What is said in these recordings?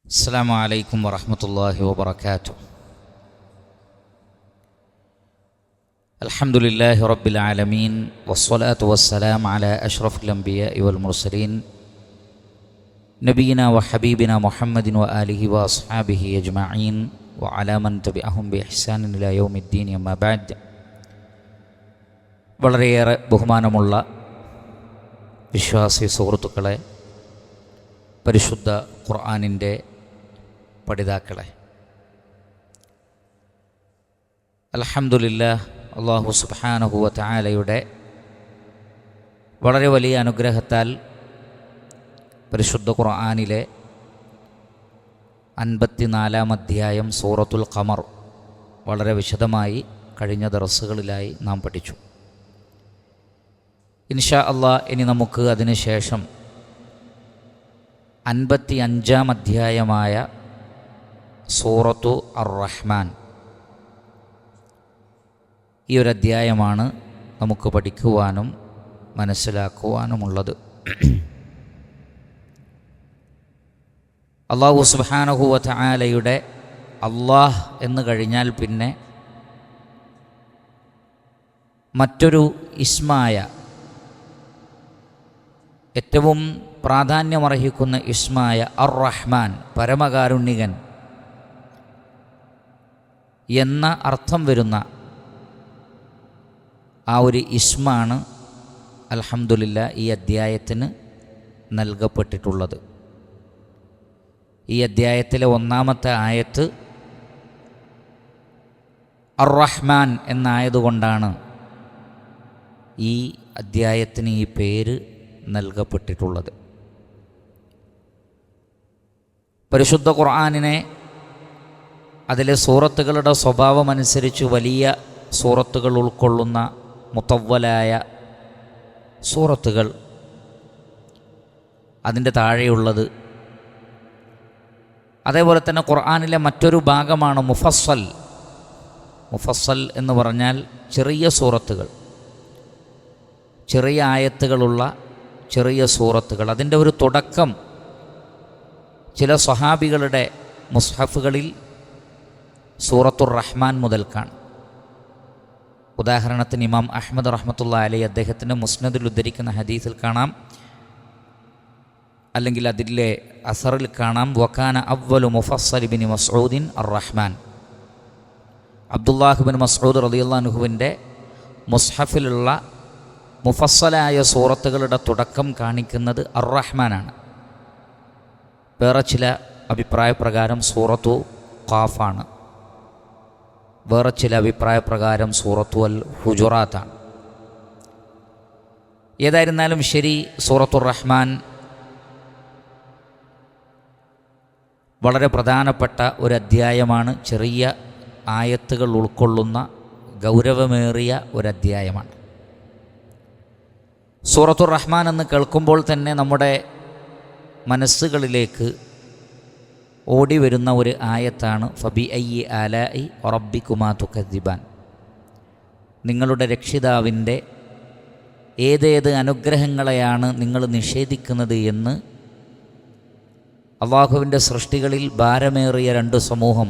السلام عليكم ورحمة الله وبركاته. الحمد لله رب العالمين والصلاة والسلام على أشرف الأنبياء والمرسلين نبينا وحبيبنا محمد وآله وأصحابه أجمعين وعلى من تبعهم بإحسان إلى يوم الدين أما بعد. വളരെയേറെ ബഹുമാനമുള്ള വിശ്വാസി സുഹൃത്തുക്കളെ, പരിശുദ്ധ ഖുർആനിൻ്റെ പഠിതാക്കളെ, അൽഹംദുലില്ലാഹ്, അല്ലാഹു സുബ്ഹാനഹു വ തആലയുടെ വളരെ വലിയ അനുഗ്രഹത്താൽ പരിശുദ്ധ ഖുർആനിലെ 54-ാം അധ്യായം സൂറത്തുൽ ഖമർ വളരെ വിശദമായി കഴിഞ്ഞ ദർസുകളിലായി നാം പഠിച്ചു. ഇൻഷാ അല്ലാഹ് ഇനി നമുക്ക് അതിന് ശേഷം 55-ാം അധ്യായമായ സൂറത്തു അർ-റഹ്മാൻ, ഈ ഒരു അധ്യായമാണ് നമുക്ക് പഠിക്കുവാനും മനസ്സിലാക്കുവാനുമുള്ളത്. അല്ലാഹു സുബ്ഹാനഹു വ തആലയുടെ അല്ലാഹ് എന്ന് കഴിഞ്ഞാൽ പിന്നെ മറ്റൊരു ഇസ്മായ, ഏറ്റവും പ്രാധാന്യമർഹിക്കുന്ന ഇസ്മായ അർ-റഹ്മാൻ, പരമകാരുണ്യകൻ എന്ന അർത്ഥം വരുന്ന ആ ഒരു ഇസ്മാണ് അൽഹംദുലില്ലാഹ് ഈ അദ്ധ്യായത്തിന് നൽകപ്പെട്ടിട്ടുള്ളത്. ഈ അദ്ധ്യായത്തിലെ 1-ാമത്തെ ആയത്ത് അർ-റഹ്മാൻ എന്നായതുകൊണ്ടാണ് ഈ അദ്ധ്യായത്തിന് ഈ പേര് നൽകപ്പെട്ടിട്ടുള്ളത്. പരിശുദ്ധ ഖുർആനിനെ അതിലെ സൂറത്തുകളുടെ സ്വഭാവമനുസരിച്ച് വലിയ സൂറത്തുകൾ ഉൾക്കൊള്ളുന്ന മുതവ്വലായ സൂറത്തുകൾ, അതിൻ്റെ താഴെയുള്ളത്, അതേപോലെ തന്നെ ഖുർആനിലെ മറ്റൊരു ഭാഗമാണ് മുഫസ്സൽ. മുഫസ്സൽ എന്ന് പറഞ്ഞാൽ ചെറിയ സൂറത്തുകൾ, ചെറിയ ആയത്തുകളുള്ള ചെറിയ സൂറത്തുകൾ. അതിൻ്റെ ഒരു തുടക്കം ചില സ്വഹാബികളുടെ മുസ്ഹഫുകളിൽ സൂറത്തുർ റഹ്മാൻ മുതൽക്കാണ്. ഉദാഹരണത്തിന് ഇമാം അഹ്മദ് റഹ്മത്തുള്ളാഹി അലൈഹി അദ്ദേഹത്തിൻ്റെ മുസ്നദിൽ ഉദ്ധരിക്കുന്ന ഹദീസിൽ കാണാം, അല്ലെങ്കിൽ അതിലെ അസറിൽ കാണാം, വകാന അവ്വലു മുഫസ്സൽ ഇബ്നു മസ്ഊദിൻ അർ-റഹ്മാൻ. അബ്ദുല്ലാഹ് ഇബ്നു മസ്ഊദ് റളിയല്ലാഹു അൻഹുവിൻ്റെ മുസ്ഹഫിലുള്ള മുഫസ്സലായ സൂറത്തുകളുടെ തുടക്കം കാണിക്കുന്നത് അർ-റഹ്മാനാണ്. വേറെ ചില അഭിപ്രായപ്രകാരം സൂറത്തു ഖാഫാണ്, വേറെ ചില അഭിപ്രായപ്രകാരം സൂറത്തു അൽ ഹുജുറാത്താണ്. ഏതായിരുന്നാലും ശരി, സൂറത്തുർ റഹ്മാൻ വളരെ പ്രധാനപ്പെട്ട ഒരു അധ്യായമാണ്. ചെറിയ ആയത്തുകൾ ഉൾക്കൊള്ളുന്ന ഗൗരവമേറിയ ഒരു അധ്യായമാണ്. സൂറത്തുർ റഹ്മാൻ എന്ന് കേൾക്കുമ്പോൾ തന്നെ നമ്മുടെ മനസ്സുകളിലേക്ക് ഓടി വരുന്ന ഒരു ആയത്താണ് ഫബി അയ്യി ആലാഇ റബ്ബിക്കുമാ തുകദ്ദിബാൻ. നിങ്ങളുടെ രക്ഷിതാവിൻ്റെ ഏതേത് അനുഗ്രഹങ്ങളെയാണ് നിങ്ങൾ നിഷേധിക്കുന്നത് എന്ന് അള്ളാഹുവിൻ്റെ സൃഷ്ടികളിൽ ഭാരമേറിയ 2 സമൂഹം,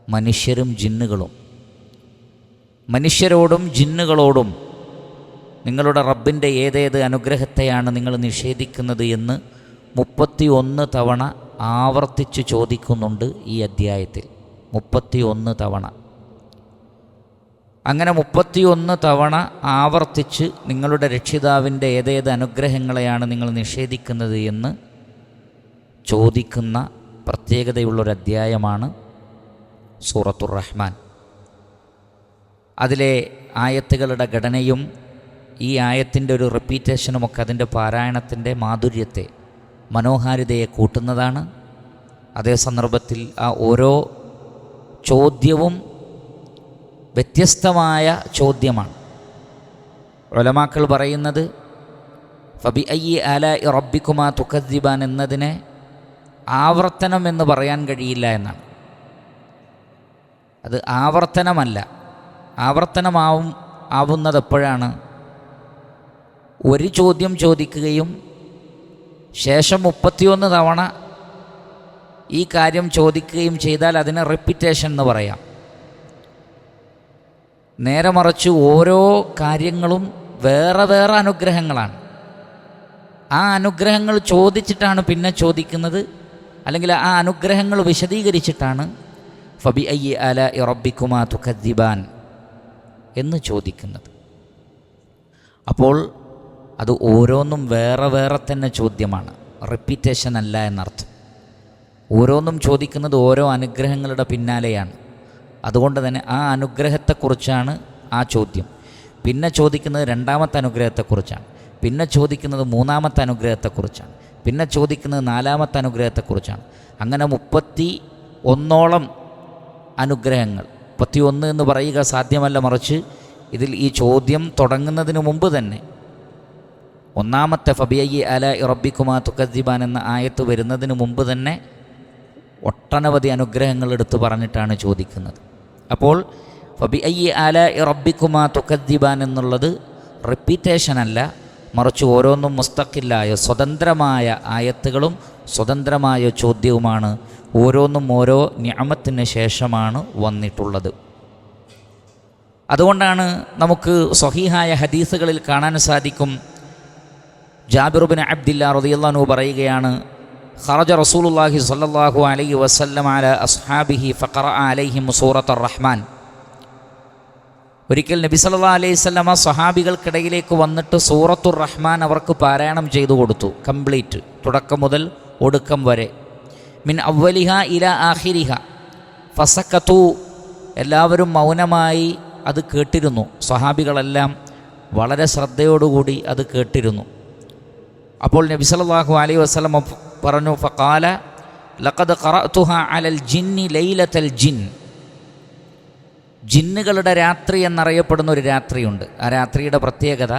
മനുഷ്യരും ജിന്നുകളും. മനുഷ്യരോടും ജിന്നുകളോടും നിങ്ങളുടെ റബ്ബിൻ്റെ ഏതേത് അനുഗ്രഹത്തെയാണ് നിങ്ങൾ നിഷേധിക്കുന്നത് എന്ന് 31 തവണ ആവർത്തിച്ച് ചോദിക്കുന്നുണ്ട് ഈ അധ്യായത്തിൽ. 31 തവണ. അങ്ങനെ 31 തവണ ആവർത്തിച്ച് നിങ്ങളുടെ രക്ഷിതാവിൻ്റെ ഏതേത് അനുഗ്രഹങ്ങളെയാണ് നിങ്ങൾ നിഷേധിക്കുന്നത് എന്ന് ചോദിക്കുന്ന പ്രത്യേകതയുള്ളൊരു അധ്യായമാണ് സൂറത്തുർ റഹ്മാൻ. അതിലെ ആയത്തുകളുടെ ഘടനയും ഈ ആയത്തിൻ്റെ ഒരു റിപ്പീറ്റേഷനുമൊക്കെ അതിൻ്റെ പാരായണത്തിൻ്റെ മാധുര്യത്തെ, മനോഹാരിതയെ കൂട്ടുന്നതാണ്. അതേ സന്ദർഭത്തിൽ ആ ഓരോ ചോദ്യവും വ്യത്യസ്തമായ ചോദ്യമാണ്. ഉലമാക്കൾ പറയുന്നത് ഫബി അയ്യി ആലാഇ റബ്ബിക്കുമാ തുകദ്ദിബാൻ എന്നതിനെ ആവർത്തനം എന്ന് പറയാൻ കഴിയില്ല എന്നാണ്. അത് ആവർത്തനമല്ല. ആവുന്നത് എപ്പോഴാണ്? ഒരു ചോദ്യം ചോദിക്കുകയും ശേഷം 31 തവണ ഈ കാര്യം ചോദിക്കുകയും ചെയ്താൽ അതിന് റിപ്പീറ്റേഷൻ എന്ന് പറയാം. നേരെ മറിച്ച് ഓരോ കാര്യങ്ങളും വേറെ വേറെ അനുഗ്രഹങ്ങളാണ്. ആ അനുഗ്രഹങ്ങൾ ചോദിച്ചിട്ടാണ് പിന്നെ ചോദിക്കുന്നത്, അല്ലെങ്കിൽ ആ അനുഗ്രഹങ്ങൾ വിശദീകരിച്ചിട്ടാണ് ഫബി അയ്യി ആലാഇ റബ്ബിക്കുമാ തുകദ്ദിബാൻ എന്ന് ചോദിക്കുന്നത്. അപ്പോൾ അത് ഓരോന്നും വേറെ വേറെ തന്നെ ചോദ്യമാണ്, റിപ്പീറ്റേഷൻ അല്ല എന്നർത്ഥം. ഓരോന്നും ചോദിക്കുന്നത് ഓരോ അനുഗ്രഹങ്ങളുടെ പിന്നാലെയാണ്. അതുകൊണ്ട് തന്നെ ആ അനുഗ്രഹത്തെക്കുറിച്ചാണ് ആ ചോദ്യം. പിന്നെ ചോദിക്കുന്നത് രണ്ടാമത്തെ അനുഗ്രഹത്തെക്കുറിച്ചാണ്, പിന്നെ ചോദിക്കുന്നത് മൂന്നാമത്തെ അനുഗ്രഹത്തെക്കുറിച്ചാണ്, പിന്നെ ചോദിക്കുന്നത് നാലാമത്തെ അനുഗ്രഹത്തെക്കുറിച്ചാണ്. അങ്ങനെ 31 അനുഗ്രഹങ്ങൾ. 31 എന്ന് പറയുക സാധ്യമല്ല, മറിച്ച് ഇതിൽ ഈ ചോദ്യം തുടങ്ങുന്നതിന് മുമ്പ് തന്നെ ഒന്നാമത്തെ ഫബിഅയ്യി ആലാഇ റബ്ബിക്കുമാ തുകദ്ദിബാൻ എന്ന ആയത്ത് വരുന്നതിന് മുമ്പ് തന്നെ ഒട്ടനവധി അനുഗ്രഹങ്ങൾ എടുത്തു പറഞ്ഞിട്ടാണ് ചോദിക്കുന്നത്. അപ്പോൾ ഫബിഅയ്യി ആലാഇ റബ്ബിക്കുമാ തുകദ്ദിബാൻ എന്നുള്ളത് റിപ്പീറ്റേഷൻ അല്ല, മറിച്ച് ഓരോന്നും മുസ്തഖില്ലായ സ്വതന്ത്രമായ ആയത്തുകളും സ്വതന്ത്രമായ ചോദ്യവുമാണ്. ഓരോന്നും ഓരോ നിഅമത്തിന് ശേഷമാണ് വന്നിട്ടുള്ളത്. അതുകൊണ്ടാണ് നമുക്ക് സ്വഹീഹായ ഹദീസുകളിൽ കാണാൻ സാധിക്കും, ജാബിർ ഇബ്നു അബ്ദില്ലാഹ് റളിയല്ലാഹു അൻഹു പറയുകയാണ്, ഖറജ റസൂലുള്ളാഹി സ്വല്ലല്ലാഹു അലൈഹി വസല്ലം അലാ അസ്ഹാബിഹി ഫഖറഅ അലൈഹിം സൂറത്തുർ റഹ്മാൻ. ഒരിക്കൽ നബി സല്ലല്ലാഹു അലൈഹി വസല്ലമ സ്വഹാബികൾക്കിടയിലേക്ക് വന്നിട്ട് സൂറത്തുർ റഹ്മാൻ അവർക്ക് പാരായണം ചെയ്തു കൊടുത്തു, കംപ്ലീറ്റ്, തുടക്കം മുതൽ ഒടുക്കം വരെ. മിൻ അവ്വലിഹ ഇലാ ആഖിരിഹ ഫസക്കതു, എല്ലാവരും മൗനമായി അത് കേട്ടിരുന്നു. സ്വഹാബികളെല്ലാം വളരെ ശ്രദ്ധയോടുകൂടി അത് കേട്ടിരുന്നു. അപ്പോൾ നബി സല്ലല്ലാഹു അലൈഹി വസല്ലം പറഞ്ഞു, ഫഖാല ലഖദ് ഖറഅതുഹ അലൽ ജിന്നി ലൈലത്തൽ ജിൻ. ജിന്നുകളുടെ രാത്രി എന്നറിയപ്പെടുന്ന ഒരു രാത്രിയുണ്ട്. ആ രാത്രിയുടെ പ്രത്യേകത,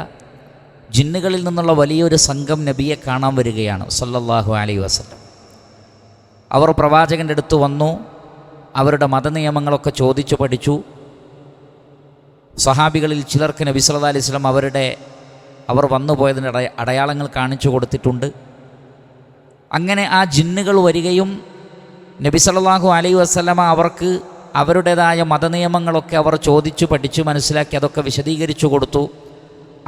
ജിന്നുകളിൽ നിന്നുള്ള വലിയൊരു സംഘം നബിയെ കാണാൻ വരികയാണ് സല്ലല്ലാഹു അലൈഹി വസല്ലം. അവർ പ്രവാചകൻ്റെ അടുത്ത് വന്നു, അവരുടെ മതനിയമങ്ങളൊക്കെ ചോദിച്ചു പഠിച്ചു. സഹാബികളിൽ ചിലർക്ക് നബി സല്ലല്ലാഹു അലൈഹി വസല്ലം അവർ വന്നു പോയതിൻ്റെ അടയാളങ്ങൾ കാണിച്ചു കൊടുത്തിട്ടുണ്ട്. അങ്ങനെ ആ ജിന്നുകൾ വരികയും നബി സല്ലല്ലാഹു അലൈഹി വസല്ലമ അവർക്ക് അവരുടേതായ മതനിയമങ്ങളൊക്കെ അവർ ചോദിച്ചു പഠിച്ചു മനസ്സിലാക്കി അതൊക്കെ വിശദീകരിച്ചു കൊടുത്തു.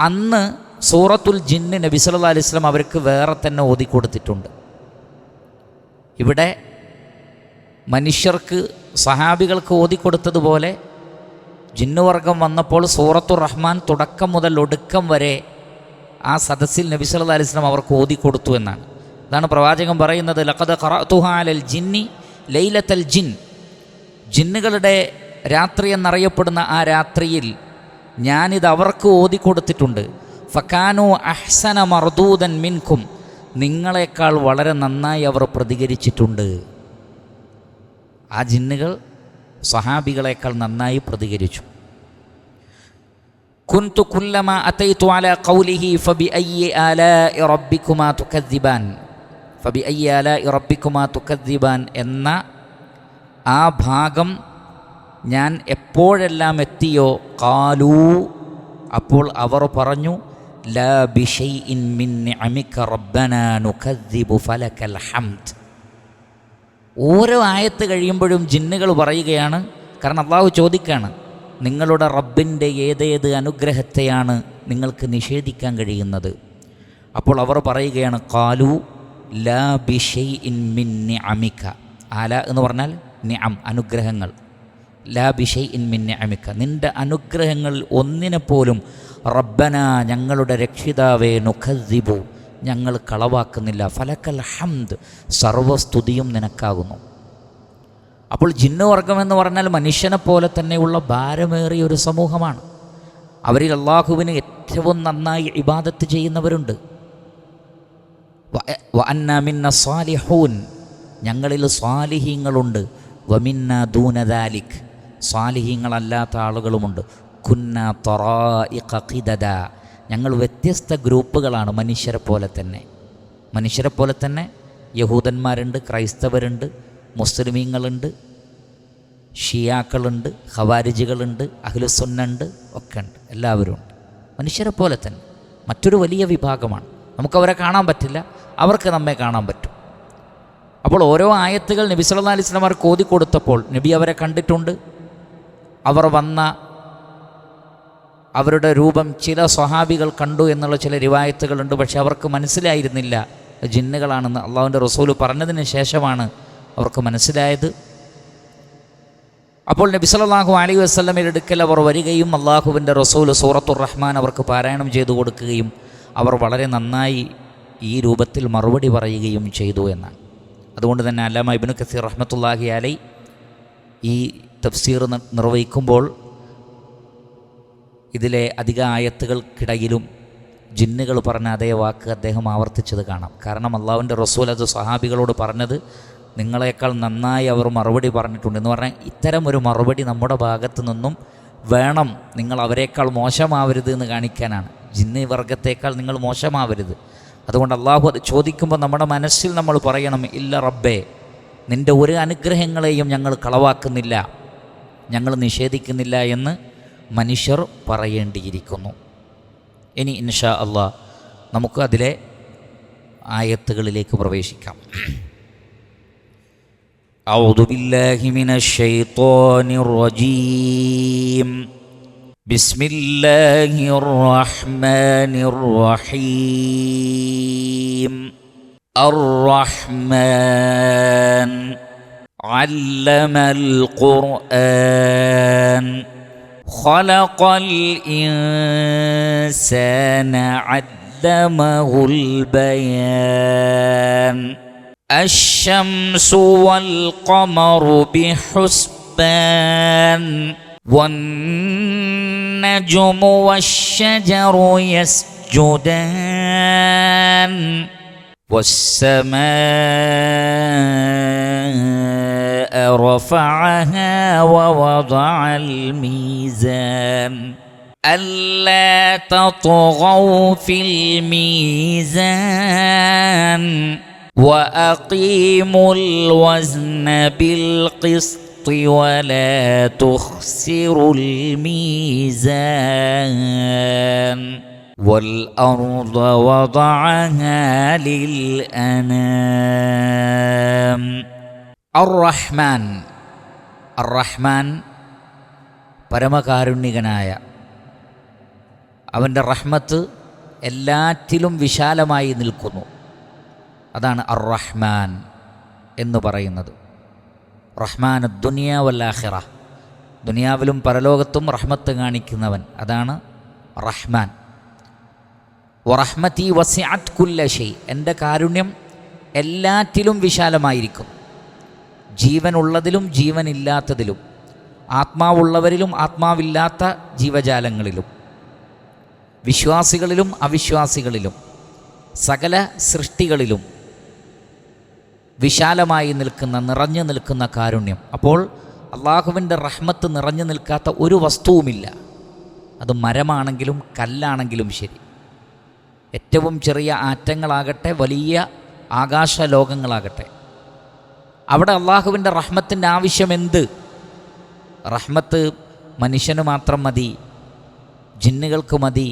അന്ന് സൂറത്തുൽ ജിന്ന് നബി സല്ലല്ലാഹു അലൈഹി വസല്ലം അവർക്ക് വേറെ തന്നെ ഓതിക്കൊടുത്തിട്ടുണ്ട്. ഇവിടെ മനുഷ്യർക്ക് സഹാബികൾക്ക് ഓതിക്കൊടുത്തതുപോലെ ജിന്നുവർഗം വന്നപ്പോൾ സൂറത്തുർ റഹ്മാൻ തുടക്കം മുതൽ ഒടുക്കം വരെ ആ സദസ്സിൽ നബി സല്ലല്ലാഹു അലൈഹി വസല്ലം അവർക്ക് ഓതിക്കൊടുത്തു എന്നാണ്. അതാണ് പ്രവാചകൻ പറയുന്നത്, ലഖദ് ഖറഅതുഹ അലൽ ജിന്നി ലൈലത്തൽ ജിൻ. ജിന്നുകളുടെ രാത്രി എന്നറിയപ്പെടുന്ന ആ രാത്രിയിൽ ഞാനിത് അവർക്ക് ഓതിക്കൊടുത്തിട്ടുണ്ട്. ഫകാനു അഹ്സന മർദൂദൻ മിൻകും, നിങ്ങളെക്കാൾ വളരെ നന്നായി അവർ പ്രതികരിച്ചിട്ടുണ്ട്. ആ ജിന്നുകൾ സഹാബികളെക്കാൾ നന്നായി പ്രതികരിച്ചു. കുൻതു കുല്ലമാ അതൈതു അലാ ഖൗലിഹി ഫബിഅയ്യി ആലാഇ റബ്ബിക്കുമാ തുകദ്ദിബാൻ. ഫബിഅയ്യി ആലാഇ റബ്ബിക്കുമാ തുകദ്ദിബാൻ എന്ന ആ ഭാഗം ഞാൻ എപ്പോഴെല്ലാം എത്തിയോ ഖാലൂ, അപ്പോൾ അവർ പറഞ്ഞു, ലാ ബിശൈഇൻ മിൻ നിഅമിക റബ്ബനാ നുകദ്ദിബു ഫലകൽ ഹംദ്. ഓരോ ആയത്ത് കഴിയുമ്പോഴും ജിന്നുകൾ പറയുകയാണ്, കാരണം അള്ളാഹു ചോദിക്കുകയാണ്, നിങ്ങളുടെ റബ്ബിൻ്റെ ഏതേത് അനുഗ്രഹത്തെയാണ് നിങ്ങൾക്ക് നിഷേധിക്കാൻ കഴിയുന്നത്? അപ്പോൾ അവർ പറയുകയാണ്, ഖാലു ലാ ബിശൈഇൻ മിൻ നിഅമിക. ആല എന്ന് പറഞ്ഞാൽ നിഅം, അനുഗ്രഹങ്ങൾ. ലാ ബിശൈഇൻ മിൻ നിഅമിക, നിൻ്റെ അനുഗ്രഹങ്ങൾ ഒന്നിനെപ്പോലും റബ്ബന, ഞങ്ങളുടെ രക്ഷിതാവേ, നുകദ്ദിബു, ഞങ്ങൾ കളവാക്കുന്നില്ല, ഫലക്കൽ ഹംദ്, സർവസ്തുതിയും നിനക്കാകുന്നു. അപ്പോൾ ജിന്നുവർഗം എന്ന് പറഞ്ഞാൽ മനുഷ്യനെ പോലെ തന്നെയുള്ള ഭാരമേറിയ ഒരു സമൂഹമാണ്. അവരിൽ അള്ളാഹുവിന് ഏറ്റവും നന്നായി ഇബാദത്ത് ചെയ്യുന്നവരുണ്ട്. വഅന്നാ മിന്ന സാലിഹൂൻ, ഞങ്ങളിൽ സ്വാലിഹീങ്ങളുണ്ട്. വമിന്ന ദൂന ദാലിക്, സ്വാലിഹീങ്ങളല്ലാത്ത ആളുകളുമുണ്ട്. കുന്ന തറായിഖ ഖിദദ, ഞങ്ങൾ വ്യത്യസ്ത ഗ്രൂപ്പുകളാണ്. മനുഷ്യരെ പോലെ തന്നെ യഹൂദന്മാരുണ്ട്, ക്രൈസ്തവരുണ്ട്, മുസ്ലിമീങ്ങളുണ്ട്, ഷിയാക്കളുണ്ട്, ഖവാരിജികളുണ്ട്, അഹ്ലുസുന്നുണ്ട്, ഒക്കെ ഉണ്ട്. എല്ലാവരും ഉണ്ട്. മനുഷ്യരെ പോലെ തന്നെ മറ്റൊരു വലിയ വിഭാഗമാണ്. നമുക്കവരെ കാണാൻ പറ്റില്ല, അവർക്ക് നമ്മെ കാണാൻ പറ്റും. അപ്പോൾ അപ്പോൾ ഓരോ ആയത്തുകൾ നബി സല്ലല്ലാഹു അലൈഹി വസല്ലം അവർക്ക് ഓതിക്കൊടുത്തപ്പോൾ നബി അവരെ കണ്ടിട്ടുണ്ട്. അവർ വന്ന അവരുടെ രൂപം ചില സ്വഹാബികൾ കണ്ടു എന്നുള്ള ചില റിവായത്തുകളുണ്ട്. പക്ഷെ അവർക്ക് മനസ്സിലായിരുന്നില്ല ജിന്നുകളാണെന്ന്. അള്ളാഹുവിൻ്റെ റസൂല് പറഞ്ഞതിന് ശേഷമാണ് അവർക്ക് മനസ്സിലായത്. അപ്പോൾ നബി സല്ലല്ലാഹു അലൈഹി വസല്ലമയുടെ അടുക്കൽ അവർ വരികയും അള്ളാഹുവിൻ്റെ റസൂല് സൂറത്തുർ റഹ്മാൻ അവർക്ക് പാരായണം ചെയ്തു കൊടുക്കുകയും അവർ വളരെ നന്നായി ഈ രൂപത്തിൽ മറുപടി പറയുകയും ചെയ്തു എന്നാണ്. അതുകൊണ്ട് തന്നെ അല്ലാമ ഇബ്നു കസീർ റഹ്മത്തുള്ളാഹി അലൈഹി ഈ തഫ്സീർ നിർവഹിക്കുമ്പോൾ ഇതിലെ അധിക ആയത്തുകൾക്കിടയിലും ജിന്നുകൾ പറഞ്ഞ അതേ വാക്ക് അദ്ദേഹം ആവർത്തിച്ചത് കാണാം. കാരണം അള്ളാഹുവിൻ്റെ റസൂൽ അത് സ്വഹാബികളോട് പറഞ്ഞത് നിങ്ങളെക്കാൾ നന്നായി അവർ മറുപടി പറഞ്ഞിട്ടുണ്ട് എന്ന് പറഞ്ഞാൽ ഇത്തരം ഒരു മറുപടി നമ്മുടെ ഭാഗത്തു നിന്നും വേണം. നിങ്ങൾ അവരെക്കാൾ മോശമാവരുത് എന്ന് കാണിക്കാനാണ്. ജിന്ന് വർഗത്തേക്കാൾ നിങ്ങൾ മോശമാവരുത്. അതുകൊണ്ട് അള്ളാഹു അത് ചോദിക്കുമ്പോൾ നമ്മുടെ മനസ്സിൽ നമ്മൾ പറയണം, ഇല്ല റബ്ബേ, നിൻ്റെ ഒരു അനുഗ്രഹങ്ങളെയും ഞങ്ങൾ കളവാക്കുന്നില്ല, ഞങ്ങൾ നിഷേധിക്കുന്നില്ല എന്ന് മനുഷ്യർ പറയേണ്ടിയിരിക്കുന്നു. ഇനി ഇൻഷാ അള്ളാഹ് നമുക്ക് അതിലെ ആയത്തുകളിലേക്ക് പ്രവേശിക്കാം. അഊദു ബില്ലാഹി മിനശ് ശൈത്വാനിർ റജീം. ബിസ്മില്ലാഹിർ റഹ്മാനിർ റഹീം. അർ-റഹ്മാൻ അല്ലമൽ ഖുർആൻ ഖലഖൽ ഇൻസാന അല്ലമഹുൽ ബയാൻ. അശ്ശംസു വൽ ഖമറു ബിഹുസ്ബാൻ വന്നജ്മു വശ്ശജറു യസ്ജുദാൻ والسماء رفعها ووضع الميزان ألا تطغوا في الميزان وأقيموا الوزن بالقسط ولا تخسروا الميزان والأرض وضعها للأنام. الرحمن الرحمن പരമകാരുണ്യകനായ അവൻ്റെ റഹ്മത്ത് എല്ലാറ്റിലും വിശാലമായി നിൽക്കുന്നു. അതാണ് അർ-റഹ്മാൻ എന്ന് പറയുന്നത്. റഹ്മാൻ ദുനിയ വൽ ആഖിറ, ദുനിയാവിലും പരലോകത്തും റഹ്മത്ത് കാണിക്കുന്നവൻ, അതാണ് റഹ്മാൻ. വറഹ്മതി വസിഅത് കുല്ല ഷൈ, എൻ്റെ കാരുണ്യം എല്ലാറ്റിലും വിശാലമായിരിക്കും. ജീവനുള്ളതിലും ജീവനില്ലാത്തതിലും, ആത്മാവുള്ളവരിലും ആത്മാവില്ലാത്ത ജീവജാലങ്ങളിലും, വിശ്വാസികളിലും അവിശ്വാസികളിലും, സകല സൃഷ്ടികളിലും വിശാലമായി നിൽക്കുന്ന, നിറഞ്ഞു നിൽക്കുന്ന കാരുണ്യം. അപ്പോൾ അള്ളാഹുവിൻ്റെ റഹ്മത്ത് നിറഞ്ഞു നിൽക്കാത്ത ഒരു വസ്തുവുമില്ല. അത് മരമാണെങ്കിലും കല്ലാണെങ്കിലും ശരി, ഏറ്റവും ചെറിയ ആറ്റങ്ങളാകട്ടെ വലിയ ആകാശലോകങ്ങളാകട്ടെ, അവിടെ അള്ളാഹുവിൻ്റെ റഹ്മത്തിൻ്റെ ആവശ്യം എന്ത്? റഹ്മത്ത് മനുഷ്യന് മാത്രം മതി, ജിന്നുകൾക്ക് മതി,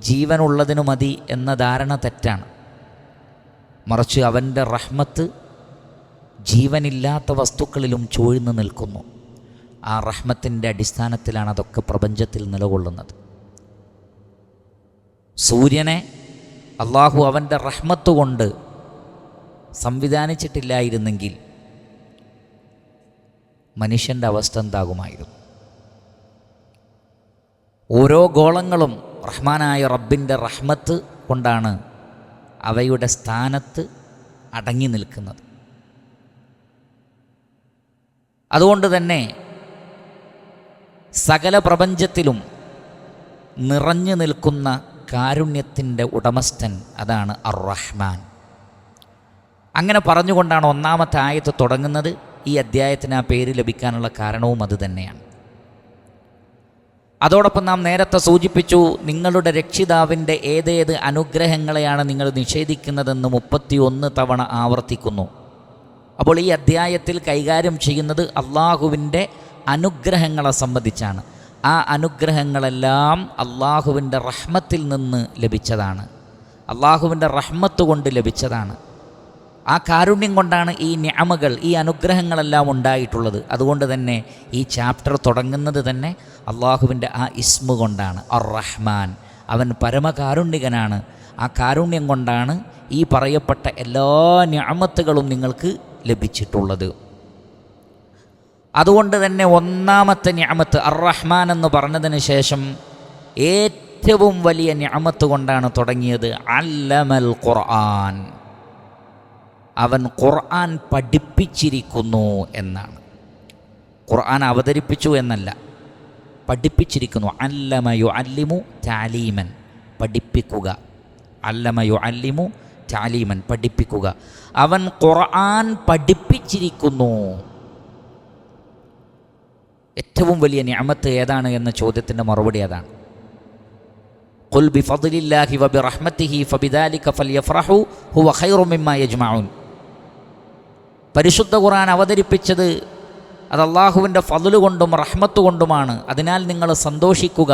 ജീവനുള്ളതിനു മതി എന്ന ധാരണ തെറ്റാണ്. മറിച്ച് അവൻ്റെ റഹ്മത്ത് ജീവനില്ലാത്ത വസ്തുക്കളിലും ചൂഴ്ന്നു നിൽക്കുന്നു. ആ റഹ്മത്തിൻ്റെ അടിസ്ഥാനത്തിലാണ് അതൊക്കെ പ്രപഞ്ചത്തിൽ നിലകൊള്ളുന്നത്. സൂര്യനെ അള്ളാഹു അവൻ്റെ റഹ്മത്ത് കൊണ്ട് സംവിധാനിച്ചിട്ടില്ലായിരുന്നെങ്കിൽ മനുഷ്യൻ്റെ അവസ്ഥ എന്താകുമായിരുന്നു? ഓരോ ഗോളങ്ങളും റഹ്മാനായ റബ്ബിൻ്റെ റഹ്മത്ത് കൊണ്ടാണ് അവയുടെ സ്ഥാനത്ത് അടങ്ങി നിൽക്കുന്നത്. അതുകൊണ്ട് തന്നെ സകല പ്രപഞ്ചത്തിലും നിറഞ്ഞു നിൽക്കുന്ന കാരുണ്യത്തിൻ്റെ ഉടമസ്ഥൻ അതാണ് അർ-റഹ്മാൻ. അങ്ങനെ പറഞ്ഞുകൊണ്ടാണ് ഒന്നാമത്തെ ആയത്ത് തുടങ്ങുന്നത്. ഈ അധ്യായത്തിന് ആ പേര് ലഭിക്കാനുള്ള കാരണവും അതുതന്നെയാണ്. അതോടൊപ്പം നാം നേരത്തെ സൂചിപ്പിച്ചു, നിങ്ങളുടെ രക്ഷിതാവിൻ്റെ ഏതേത് അനുഗ്രഹങ്ങളെയാണ് നിങ്ങൾ നിഷേധിക്കുന്നതെന്ന് 31 തവണ ആവർത്തിക്കുന്നു. അപ്പോൾ ഈ അധ്യായത്തിൽ കൈകാര്യം ചെയ്യുന്നത് അള്ളാഹുവിൻ്റെ അനുഗ്രഹങ്ങളെ സംബന്ധിച്ചാണ്. ആ അനുഗ്രഹങ്ങളെല്ലാം അള്ളാഹുവിൻ്റെ റഹ്മത്തിൽ നിന്ന് ലഭിച്ചതാണ്, അള്ളാഹുവിൻ്റെ റഹ്മത്ത് കൊണ്ട് ലഭിച്ചതാണ്. ആ കാരുണ്യം കൊണ്ടാണ് ഈ നിഅമകൾ, ഈ അനുഗ്രഹങ്ങളെല്ലാം ഉണ്ടായിട്ടുള്ളത്. അതുകൊണ്ട് തന്നെ ഈ ചാപ്റ്റർ തുടങ്ങുന്നത് തന്നെ അള്ളാഹുവിൻ്റെ ആ ഇസ്മു കൊണ്ടാണ്, അർ റഹ്മാൻ. അവൻ പരമകാരുണ്യകനാണ്. ആ കാരുണ്യം കൊണ്ടാണ് ഈ പറയപ്പെട്ട എല്ലാ നിഅമത്തുകളും നിങ്ങൾക്ക് ലഭിച്ചിട്ടുള്ളത്. അതുകൊണ്ട് തന്നെ ഒന്നാമത്തെ നിഅമത്ത് അർ റഹ്മാൻ എന്ന് പറഞ്ഞതിന് ശേഷം ഏറ്റവും വലിയ നിഅമത്ത് കൊണ്ടാണ് തുടങ്ങിയത്. അല്ലമൽ ഖുർആൻ, അവൻ ഖുർആൻ പഠിപ്പിച്ചിരിക്കുന്നു എന്നാണ്. ഖുർആൻ അവതരിപ്പിച്ചു എന്നല്ല, പഠിപ്പിച്ചിരിക്കുന്നു. അല്ലമ യുഅല്ലിമു തഅലീമൻ, പഠിപ്പിക്കുക. അല്ലമ യുഅല്ലിമു തഅലീമൻ, പഠിപ്പിക്കുക. അവൻ ഖുർആൻ പഠിപ്പിച്ചിരിക്കുന്നു. ഏറ്റവും വലിയ നിഅമത്ത് ഏതാണ് എന്ന ചോദ്യത്തിൻ്റെ മറുപടി അതാണ്. ഖുൽ ബിഫദ്ലില്ലാഹി വബിറഹ്മതിഹി ഫബിദാലിക ഫൽയഫ്റഹു ഹുവ ഖൈറു മിമ്മാ യജ്മഊൻ. പരിശുദ്ധ ഖുർആൻ അവതരിപ്പിച്ചത് അത് അള്ളാഹുവിൻ്റെ ഫദ്ല് കൊണ്ടും റഹ്മത്ത് കൊണ്ടുമാണ്. അതിനാൽ നിങ്ങൾ സന്തോഷിക്കുക.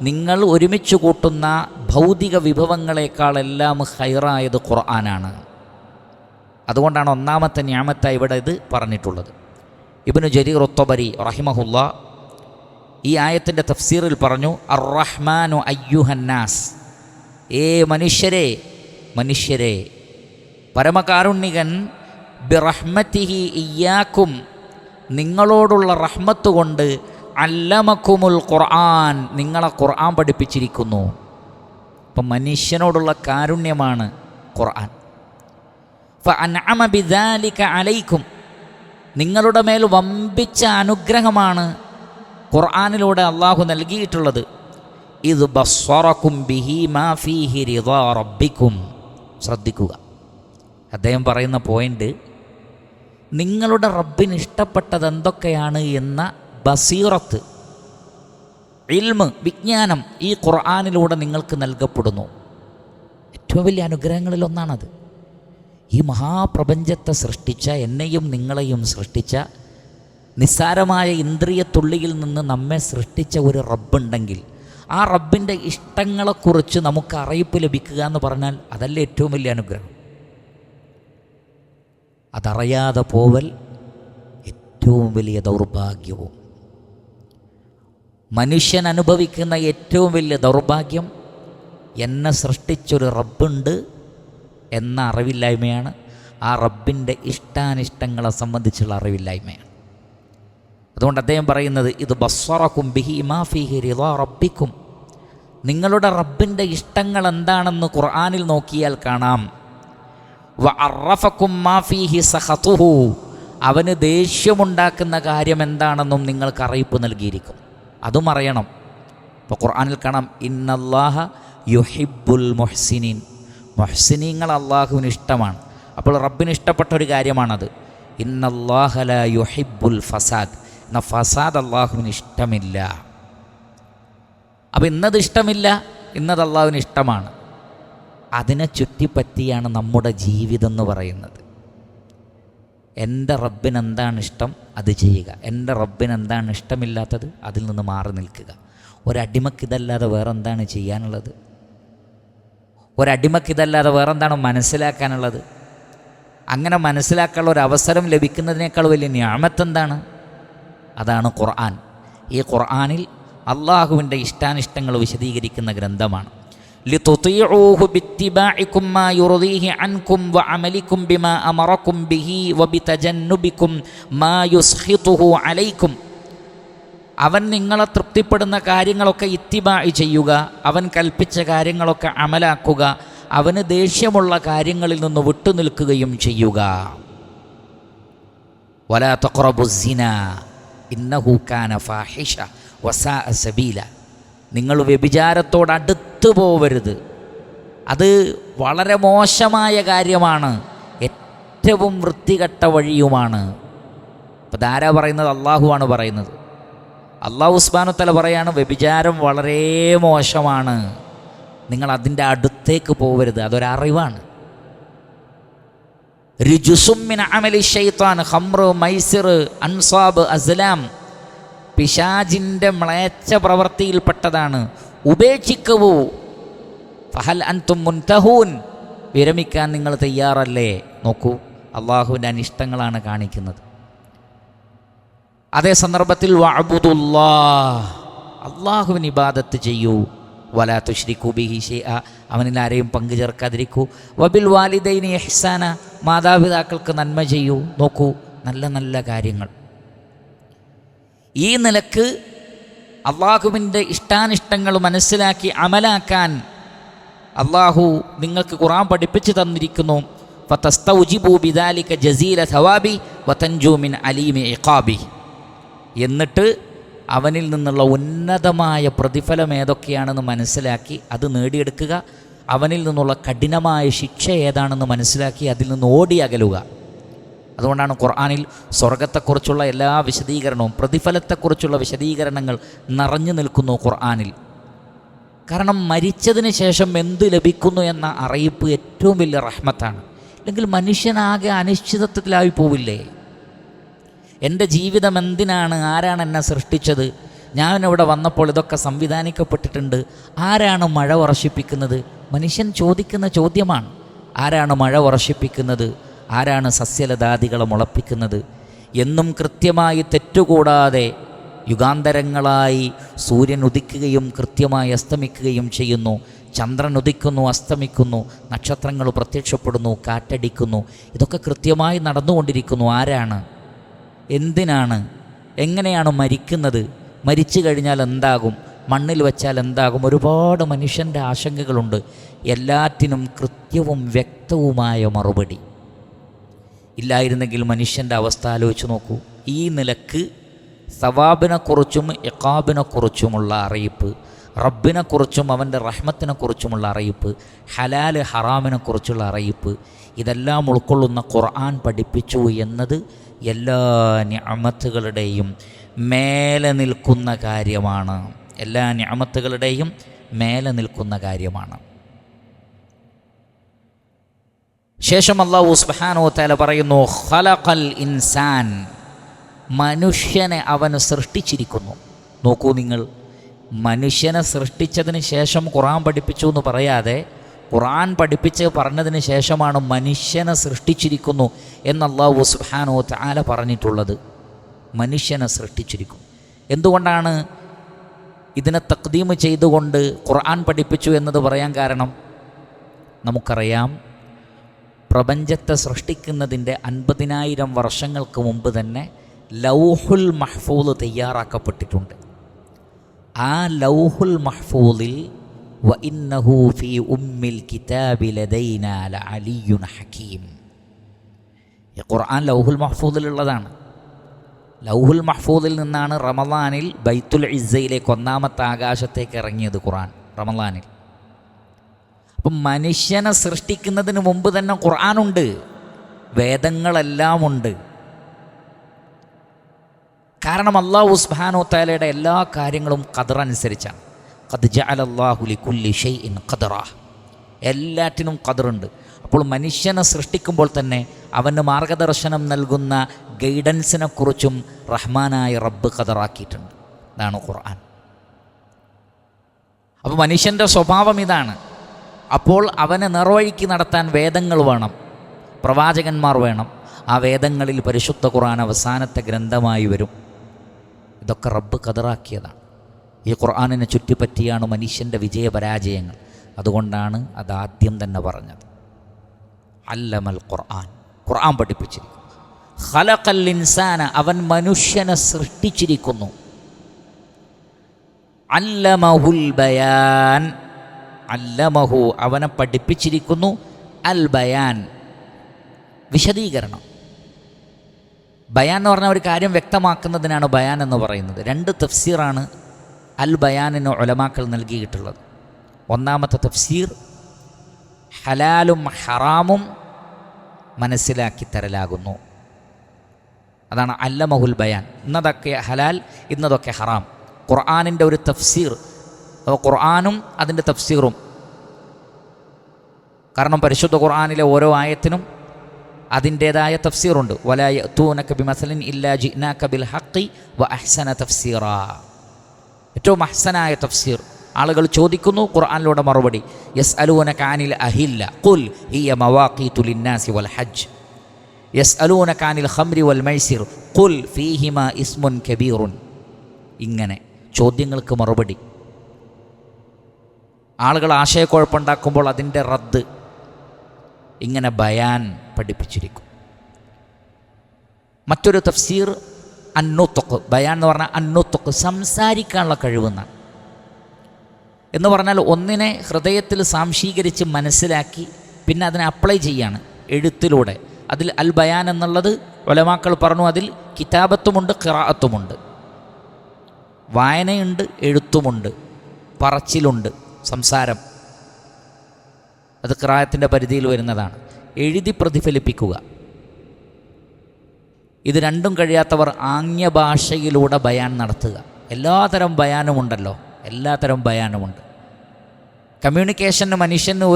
നിങ്ങൾ ഒരുമിച്ച് കൂട്ടുന്ന ഭൗതിക വിഭവങ്ങളെക്കാളെല്ലാം ഖൈറായത് ഖുർആനാണ്. അതുകൊണ്ടാണ് ഒന്നാമത്തെ നിഅമത്തായി ഇവിടെ ഇത് പറഞ്ഞിട്ടുള്ളത്. ഇബ്നു ജരീർ അത്തൊബരി റഹിമഹുല്ലാ ഈ ആയത്തിൻ്റെ തഫ്സീറിൽ പറഞ്ഞു, അർ റഹ്മാനു അയ്യുഹന്നാസ്, മനുഷ്യരെ പരമകാരുണ്യകൻ ബിറഹ്മതിഹി ഇയ്യാക്കും, നിങ്ങളോടുള്ള റഹ്മത്ത് കൊണ്ട് അല്ലമക്കുമുൽ ഖുർആൻ, നിങ്ങളെ ഖുർആൻ പഠിപ്പിച്ചിരിക്കുന്നു. അപ്പം മനുഷ്യനോടുള്ള കാരുണ്യമാണ് ഖുർആൻ. ഫഅൻഅമ ബിദാലിക അലൈക്കും, നിങ്ങളുടെ മേൽ വമ്പിച്ച അനുഗ്രഹമാണ് ഖുർആനിലൂടെ അള്ളാഹു നൽകിയിട്ടുള്ളത്. ഇത് ബസ്വറക്കും ബിഹി മാ ഫീഹി റിദാ റബ്ബിക്കും. ശ്രദ്ധിക്കുക, അദ്ദേഹം പറയുന്ന പോയിൻ്റ്, നിങ്ങളുടെ റബ്ബിന് ഇഷ്ടപ്പെട്ടത് എന്തൊക്കെയാണ് എന്ന ബസീറത്ത്, ഇൽമ്, വിജ്ഞാനം ഈ ഖുർആനിലൂടെ നിങ്ങൾക്ക് നൽകപ്പെടുന്നു. ഏറ്റവും വലിയ അനുഗ്രഹങ്ങളിലൊന്നാണത്. ഈ മഹാപ്രപഞ്ചത്തെ സൃഷ്ടിച്ച, എന്നെയും നിങ്ങളെയും സൃഷ്ടിച്ച, നിസ്സാരമായ ഇന്ദ്രിയത്തുള്ളിയിൽ നിന്ന് നമ്മെ സൃഷ്ടിച്ച ഒരു റബ്ബുണ്ടെങ്കിൽ ആ റബ്ബിൻ്റെ ഇഷ്ടങ്ങളെക്കുറിച്ച് നമുക്ക് അറിയിപ്പ് ലഭിക്കുക എന്ന് പറഞ്ഞാൽ അതല്ലേ ഏറ്റവും വലിയ അനുഗ്രഹം. അതറിയാതെ പോവൽ ഏറ്റവും വലിയ ദൗർഭാഗ്യവും. മനുഷ്യൻ അനുഭവിക്കുന്ന ഏറ്റവും വലിയ ദൗർഭാഗ്യം എന്നെ സൃഷ്ടിച്ചൊരു റബ്ബുണ്ട് എന്ന അറിവില്ലായ്മയാണ്. ആ റബ്ബിൻ്റെ ഇഷ്ടാനിഷ്ടങ്ങളെ സംബന്ധിച്ചുള്ള അറിവില്ലായ്മയാണ്. അതുകൊണ്ട് അദ്ദേഹം പറയുന്നത്, ഇത് ബസ്വറക്കും ബിഹി മാ ഫീഹി റിദാ റബ്ബിക്കും, നിങ്ങളുടെ റബ്ബിൻ്റെ ഇഷ്ടങ്ങൾ എന്താണെന്ന് ഖുർആനിൽ നോക്കിയാൽ കാണാം. വഅറഫക്കും മാ ഫീഹി സഖതുഹു, അവന് ദേഷ്യമുണ്ടാക്കുന്ന കാര്യം എന്താണെന്നും നിങ്ങൾക്ക് അറിയിപ്പ് നൽകിയിരിക്കും. അതും അറിയണം. ഇപ്പോൾ ഖുർആനിൽ കാണാം, ഇന്നല്ലാഹ യുഹിബ്ബുൽ മുഹ്സിനീൻ, മുഹ്സിനീങ്ങൾ അള്ളാഹുവിന് ഇഷ്ടമാണ്. അപ്പോൾ റബ്ബിന് ഇഷ്ടപ്പെട്ട ഒരു കാര്യമാണത്. ഇന്നല്ലാഹ ലാ യുഹിബ്ബുൽ ഫസാദ്, എന്നാൽ ഫസാദ് അള്ളാഹുവിന് ഇഷ്ടമില്ല. അപ്പോൾ ഇന്നത് ഇഷ്ടമില്ല, ഇന്നത് അള്ളാഹുവിന് ഇഷ്ടമാണ്. അതിനെ ചുറ്റിപ്പറ്റിയാണ് നമ്മുടെ ജീവിതം എന്ന് പറയുന്നത്. എൻ്റെ റബ്ബിന് എന്താണ് ഇഷ്ടം അത് ചെയ്യുക, എൻ്റെ റബ്ബിന് എന്താണ് ഇഷ്ടമില്ലാത്തത് അതിൽ നിന്ന് മാറി നിൽക്കുക. ഒരടിമക്കിതല്ലാതെ വേറെന്താണ് ചെയ്യാനുള്ളത്? ഒരടിമക്കിതല്ലാതെ വേറെന്താണ് മനസ്സിലാക്കാനുള്ളത്? അങ്ങനെ മനസ്സിലാക്കാനുള്ള ഒരു അവസരം ലഭിക്കുന്നതിനേക്കാൾ വലിയ നിഅമത്ത് എന്താണ്? അതാണ് ഖുർആൻ. ഈ ഖുർആനിൽ അള്ളാഹുവിൻ്റെ ഇഷ്ടാനിഷ്ടങ്ങൾ വിശദീകരിക്കുന്ന ഗ്രന്ഥമാണ്. ലിതുതീഊഹു ബിത്തിബാഇകും മാ യുർദീഹി അൻകും വഅമലികും ബിമാ അമറകും ബിഹി വബിതജന്നുബികും മാ യുസ്ഖിതുഹു അലൈക്കും. അവൻ നിങ്ങളെ തൃപ്തിപ്പെടുന്ന കാര്യങ്ങളൊക്കെ ഇത്തിബാഇ ചെയ്യുക, അവൻ കൽപ്പിച്ച കാര്യങ്ങളൊക്കെ അമലാക്കുക, അവന് ദേഷ്യമുള്ള കാര്യങ്ങളിൽ നിന്ന് വിട്ടുനിൽക്കുകയും ചെയ്യുക. വലാ തഖറബുസ്സിന ഇന്നഹു കാന ഫാഹിഷ വസാഅ സബീല, നിങ്ങൾ വ്യഭിചാരത്തോട് അടുത്ത് പോവരുത്, അത് വളരെ മോശമായ കാര്യമാണ്, ഏറ്റവും വൃത്തികെട്ട വഴിയുമാണ്. അപ്പോൾ ധാരാ പറയുന്നത്? അള്ളാഹുവാണ് പറയുന്നത്. അള്ളാഹു സുബ്ഹാനഹു വ തആല പറയാണ്, വ്യഭിചാരം വളരെ മോശമാണ്, നിങ്ങൾ അതിൻ്റെ അടുത്തേക്ക് പോവരുത്, അതൊരറിവാണ്. റിജുസും മിൻ അമലി ശൈത്താൻ, ഖംർ, മൈസിർ, അൻസാബ്, അസ്ലാം, പിശാചിൻ്റെ മ്ലേച്ഛ പ്രവൃത്തിയിൽപ്പെട്ടതാണ്, ഉപേക്ഷിക്കവൂ. ഫഹൽ അൻതും മുൻതഹൂൻ, വിരമിക്കാൻ നിങ്ങൾ തയ്യാറല്ലേ? നോക്കൂ, അള്ളാഹുവിൻ്റെ അനിഷ്ടങ്ങളാണ് കാണിക്കുന്നത്. അതേ സന്ദർഭത്തിൽ വഅബ്ദുല്ലാഹ്, അള്ളാഹുവിന് ഇബാദത്ത് ചെയ്യൂ, വലാ തുശ്രികൂ ബിഹി ശൈഅ, അവനിൽ ആരെയും പങ്കു ചേർക്കാതിരിക്കൂ, വബിൽ വാലിദൈനി ഇഹ്സാന, മാതാപിതാക്കൾക്ക് നന്മ ചെയ്യൂ. നോക്കൂ, നല്ല നല്ല കാര്യങ്ങൾ. ഈ നിലക്ക് അള്ളാഹുവിൻ്റെ ഇഷ്ടാനിഷ്ടങ്ങൾ മനസ്സിലാക്കി അമലാക്കാൻ അള്ളാഹു നിങ്ങൾക്ക് ഖുർആൻ പഠിപ്പിച്ചു തന്നിരിക്കുന്നു. ഫതസ്തൗജിബു ബിദാലിക ജസീല സവാബി വതൻജു മിൻ അലീമി ഇഖാബി. എന്നിട്ട് അവനിൽ നിന്നുള്ള ഉന്നതമായ പ്രതിഫലം ഏതൊക്കെയാണെന്ന് മനസ്സിലാക്കി അത് നേടിയെടുക്കുക. അവനിൽ നിന്നുള്ള കഠിനമായ ശിക്ഷ ഏതാണെന്ന് മനസ്സിലാക്കി അതിൽ നിന്ന് ഓടി അകലുക. അതുകൊണ്ടാണ് ഖുർആനിൽ സ്വർഗത്തെക്കുറിച്ചുള്ള എല്ലാ വിശദീകരണവും, പ്രതിഫലത്തെക്കുറിച്ചുള്ള വിശദീകരണങ്ങൾ നിറഞ്ഞു നിൽക്കുന്നു ഖുർആനിൽ. കാരണം മരിച്ചതിന് ശേഷം എന്ത് ലഭിക്കുന്നു എന്ന അറിയിപ്പ് ഏറ്റവും വലിയ റഹ്മത്താണ്. അല്ലെങ്കിൽ മനുഷ്യനാകെ അനിശ്ചിതത്വത്തിലായി പോവില്ലേ? എൻ്റെ ജീവിതം എന്തിനാണ്? ആരാണ് എന്നെ സൃഷ്ടിച്ചത്? ഞാനിവിടെ വന്നപ്പോൾ ഇതൊക്കെ സംവിധാനിക്കപ്പെട്ടിട്ടുണ്ട്. ആരാണ് മഴ വർഷിപ്പിക്കുന്നത്? മനുഷ്യൻ ചോദിക്കുന്ന ചോദ്യമാണ്. ആരാണ് മഴ വർഷിപ്പിക്കുന്നത്? ആരാണ് സസ്യലതാദികളെ മുളപ്പിക്കുന്നത്? എന്നും കൃത്യമായി തെറ്റുകൂടാതെ യുഗാന്തരങ്ങളായി സൂര്യൻ ഉദിക്കുകയും കൃത്യമായി അസ്തമിക്കുകയും ചെയ്യുന്നു. ചന്ദ്രൻ ഉദിക്കുന്നു, അസ്തമിക്കുന്നു, നക്ഷത്രങ്ങൾ പ്രത്യക്ഷപ്പെടുന്നു, കാറ്റടിക്കുന്നു. ഇതൊക്കെ കൃത്യമായി നടന്നുകൊണ്ടിരിക്കുന്നു. ആരാണ്? എന്തിനാണ്? എങ്ങനെയാണ് മരിക്കുന്നത്? മരിച്ചു കഴിഞ്ഞാൽ എന്താകും? മണ്ണിൽ വച്ചാൽ എന്താകും? ഒരുപാട് മനുഷ്യൻ്റെ ആശങ്കകളുണ്ട്. എല്ലാറ്റിനും കൃത്യവും വ്യക്തവുമായ മറുപടി ഇല്ലായിരുന്നെങ്കിൽ മനുഷ്യൻ്റെ അവസ്ഥ ആലോചിച്ച് നോക്കൂ. ഈ നിലക്ക് സവാബിനെക്കുറിച്ചും ഇഖാബിനെക്കുറിച്ചുമുള്ള അറിയിപ്പ്, റബ്ബിനെക്കുറിച്ചും അവൻ്റെ റഹ്മത്തിനെക്കുറിച്ചുമുള്ള അറിയിപ്പ്, ഹലാൽ ഹറാമിനെക്കുറിച്ചുള്ള അറിയിപ്പ്, ഇതെല്ലാം ഉൾക്കൊള്ളുന്ന ഖുർആൻ പഠിപ്പിച്ചു എന്നത് എല്ലാ നിഅമത്തുകളുടെയും മേലെ നിൽക്കുന്ന കാര്യമാണ്. എല്ലാ നിഅമത്തുകളുടെയും മേലെ നിൽക്കുന്ന കാര്യമാണ്. ശേഷം അല്ലാഹു സുബ്ഹാനഹു വ തആല പറയുന്നു, ഖലഖൽ ഇൻസാൻ, മനുഷ്യനെ അവന് സൃഷ്ടിച്ചിരിക്കുന്നു. നോക്കൂ നിങ്ങൾ, മനുഷ്യനെ സൃഷ്ടിച്ചതിന് ശേഷം ഖുർആൻ പഠിപ്പിച്ചു എന്ന് പറയാതെ ഖുർആൻ പറഞ്ഞതിന് ശേഷമാണ് മനുഷ്യനെ സൃഷ്ടിച്ചിരിക്കുന്നു എന്ന് അല്ലാഹു സുബ്ഹാനഹു വ തആല പറഞ്ഞിട്ടുള്ളത്. മനുഷ്യനെ സൃഷ്ടിച്ചിരിക്കും. എന്തുകൊണ്ടാണ് ഇതിനെ തഖ്ദീം ചെയ്തുകൊണ്ട് ഖുർആൻ പഠിപ്പിച്ചു എന്നത് പറയാൻ കാരണം? നമുക്കറിയാം, പ്രപഞ്ചത്തെ സൃഷ്ടിക്കുന്നതിൻ്റെ 50,000 വർഷങ്ങൾക്ക് മുമ്പ് തന്നെ ലൗഹുൽ മഹ്ഫൂദ് തയ്യാറാക്കപ്പെട്ടിട്ടുണ്ട്. ആ ലൗഹുൽ മഹ്ഫൂദിൽ വഇന്നഹു ഫീ ഉമ്മിൽ കിതാബി ലദൈനാ ലഅലിയ്യുൻ ഹകീം. ഈ ഖുർആൻ ലൗഹുൽ മഹ്ഫൂദിലുള്ളതാണ്. ലൗഹുൽ മഹ്ഫൂദിൽ നിന്നാണ് റമളാനിൽ ബൈത്തുൽ ഇസ്സയിലേക്ക് 1ാമത്തെ ആകാശത്തേക്ക് ഇറങ്ങിയത് ഖുർആൻ റമളാനിൽ. അപ്പം മനുഷ്യനെ സൃഷ്ടിക്കുന്നതിന് മുമ്പ് തന്നെ ഖുർആനുണ്ട്, വേദങ്ങളെല്ലാം ഉണ്ട്. കാരണം അല്ലാഹു സുബ്ഹാനഹു വ തആലയുടെ എല്ലാ കാര്യങ്ങളും ഖദർ അനുസരിച്ചാണ്. ഖദ് ജഅലല്ലാഹു ലികുല്ലി ഷൈഇൻ ഖദറ, എല്ലാറ്റിനും ഖദറുണ്ട്. അപ്പോൾ മനുഷ്യനെ സൃഷ്ടിക്കുമ്പോൾ തന്നെ അവന് മാർഗദർശനം നൽകുന്ന ഗൈഡൻസിനെക്കുറിച്ചും റഹ്മാനായ റബ്ബ് ഖദറാക്കിയിട്ടുണ്ട്. ഇതാണ് ഖുർആൻ. അപ്പോൾ മനുഷ്യൻ്റെ സ്വഭാവം ഇതാണ്. അപ്പോൾ അവനെ നിർവഴിക്ക് നടത്താൻ വേദങ്ങൾ വേണം, പ്രവാചകന്മാർ വേണം. ആ വേദങ്ങളിൽ പരിശുദ്ധ ഖുർആൻ അവസാനത്തെ ഗ്രന്ഥമായി വരും. ഇതൊക്കെ റബ്ബ് ഖദറാക്കിയതാണ്. ഈ ഖുർആനിനെ ചുറ്റിപ്പറ്റിയാണ് മനുഷ്യൻ്റെ വിജയപരാജയങ്ങൾ. അതുകൊണ്ടാണ് അതാദ്യം തന്നെ പറഞ്ഞത്. അല്ലമൽ ഖുർആൻ, ഖുർആൻ പഠിപ്പിച്ചിരിക്കുന്നു. ഖലഖൽ ഇൻസാന, അവൻ മനുഷ്യനെ സൃഷ്ടിച്ചിരിക്കുന്നു. അല്ലമഹുൽ ബയാൻ, അല്ലമഹു അവനെ പഠിപ്പിച്ചിരിക്കുന്നു. അൽ ബയാൻ, വിശദീകരണം. ബയാൻ എന്ന് പറഞ്ഞാൽ ഒരു കാര്യം വ്യക്തമാക്കുന്നതിനാണ് ബയാൻ എന്ന് പറയുന്നത്. 2 തഫ്സീറാണ് അൽ ബയാനിന് ഉലമാക്കൾ നൽകിയിട്ടുള്ളത്. 1ാമത്തെ തഫ്സീർ, ഹലാലും ഹറാമും മനസ്സിലാക്കി തരലാകുന്നു. അതാണ് അല്ലമഹുൽ ബയാൻ. ഇന്നതൊക്കെ ഹലാൽ, ഇന്നതൊക്കെ ഹറാം. ഖുർആനിൻ്റെ ഒരു തഫ്സീർ, ഖുർആനും അതിൻ്റെ തഫ്സീറും. കാരണം പരിശുദ്ധ ഖുർആനിലെ ഓരോ ആയത്തിനും അതിൻ്റേതായ തഫ്സീറുണ്ട്. വലാ യഅ്തൂനക ബിമസലിൻ ഇല്ലാ ജിഅ്നാക ബിൽ ഹഖി വ അഹ്സന തഫ്സീറാ, ഏറ്റവും അഹ്സനായ തഫ്സീർ. ആളുകൾ ചോദിക്കുന്നു, ഖുർആനിലൂടെ മറുപടി. യസ്അലൂനക അനിൽ അഹില്ല ഖുൽ ഹിയ മവാഖീതു ലിന്നാസി വൽ ഹജ്ജ്. യസ്അലൂനക അനിൽ ഖംരി വൽ മൈസിർ ഖുൽ ഫീഹിമാ ഇസ്മുൻ കബീറുൻ. ഇങ്ങനെ ചോദ്യങ്ങൾക്ക് മറുപടി. ആളുകൾ ആശയക്കുഴപ്പമുണ്ടാക്കുമ്പോൾ അതിൻ്റെ റദ്ദ്, ഇങ്ങനെ ബയാൻ പഠിപ്പിച്ചിരിക്കും. മറ്റൊരു തഫ്സീർ അന്നുത്തുഖ്, ബയാൻ എന്ന് പറഞ്ഞാൽ അന്നുത്തുഖ്, സംസാരിക്കാനുള്ള കഴിവെന്നാണ്. എന്ന് പറഞ്ഞാൽ ഒന്നിനെ ഹൃദയത്തിൽ സാംശീകരിച്ച് മനസ്സിലാക്കി പിന്നെ അതിനെ അപ്ലൈ ചെയ്യാണ് എഴുത്തിലൂടെ. അതിൽ അൽ ബയാൻ എന്നുള്ളത് ഉലമാക്കൾ പറഞ്ഞു, അതിൽ കിതാബത്തുമുണ്ട് ഖിറാഅത്തുമുണ്ട്. വായനയുണ്ട്, എഴുത്തുമുണ്ട്, പറച്ചിലുണ്ട്, സംസാരം. അത് ഖിറാഅത്തിൻ്റെ പരിധിയിൽ വരുന്നതാണ്. എഴുതി പ്രതിഫലിപ്പിക്കുക, ഇത് രണ്ടും കഴിയാത്തവർ ആംഗ്യഭാഷയിലൂടെ ബയാൻ നടത്തുക. എല്ലാതരം ബയാനുമുണ്ടല്ലോ, എല്ലാതരം ബയാനുമുണ്ട്. കമ്മ്യൂണിക്കേഷന് മനുഷ്യന്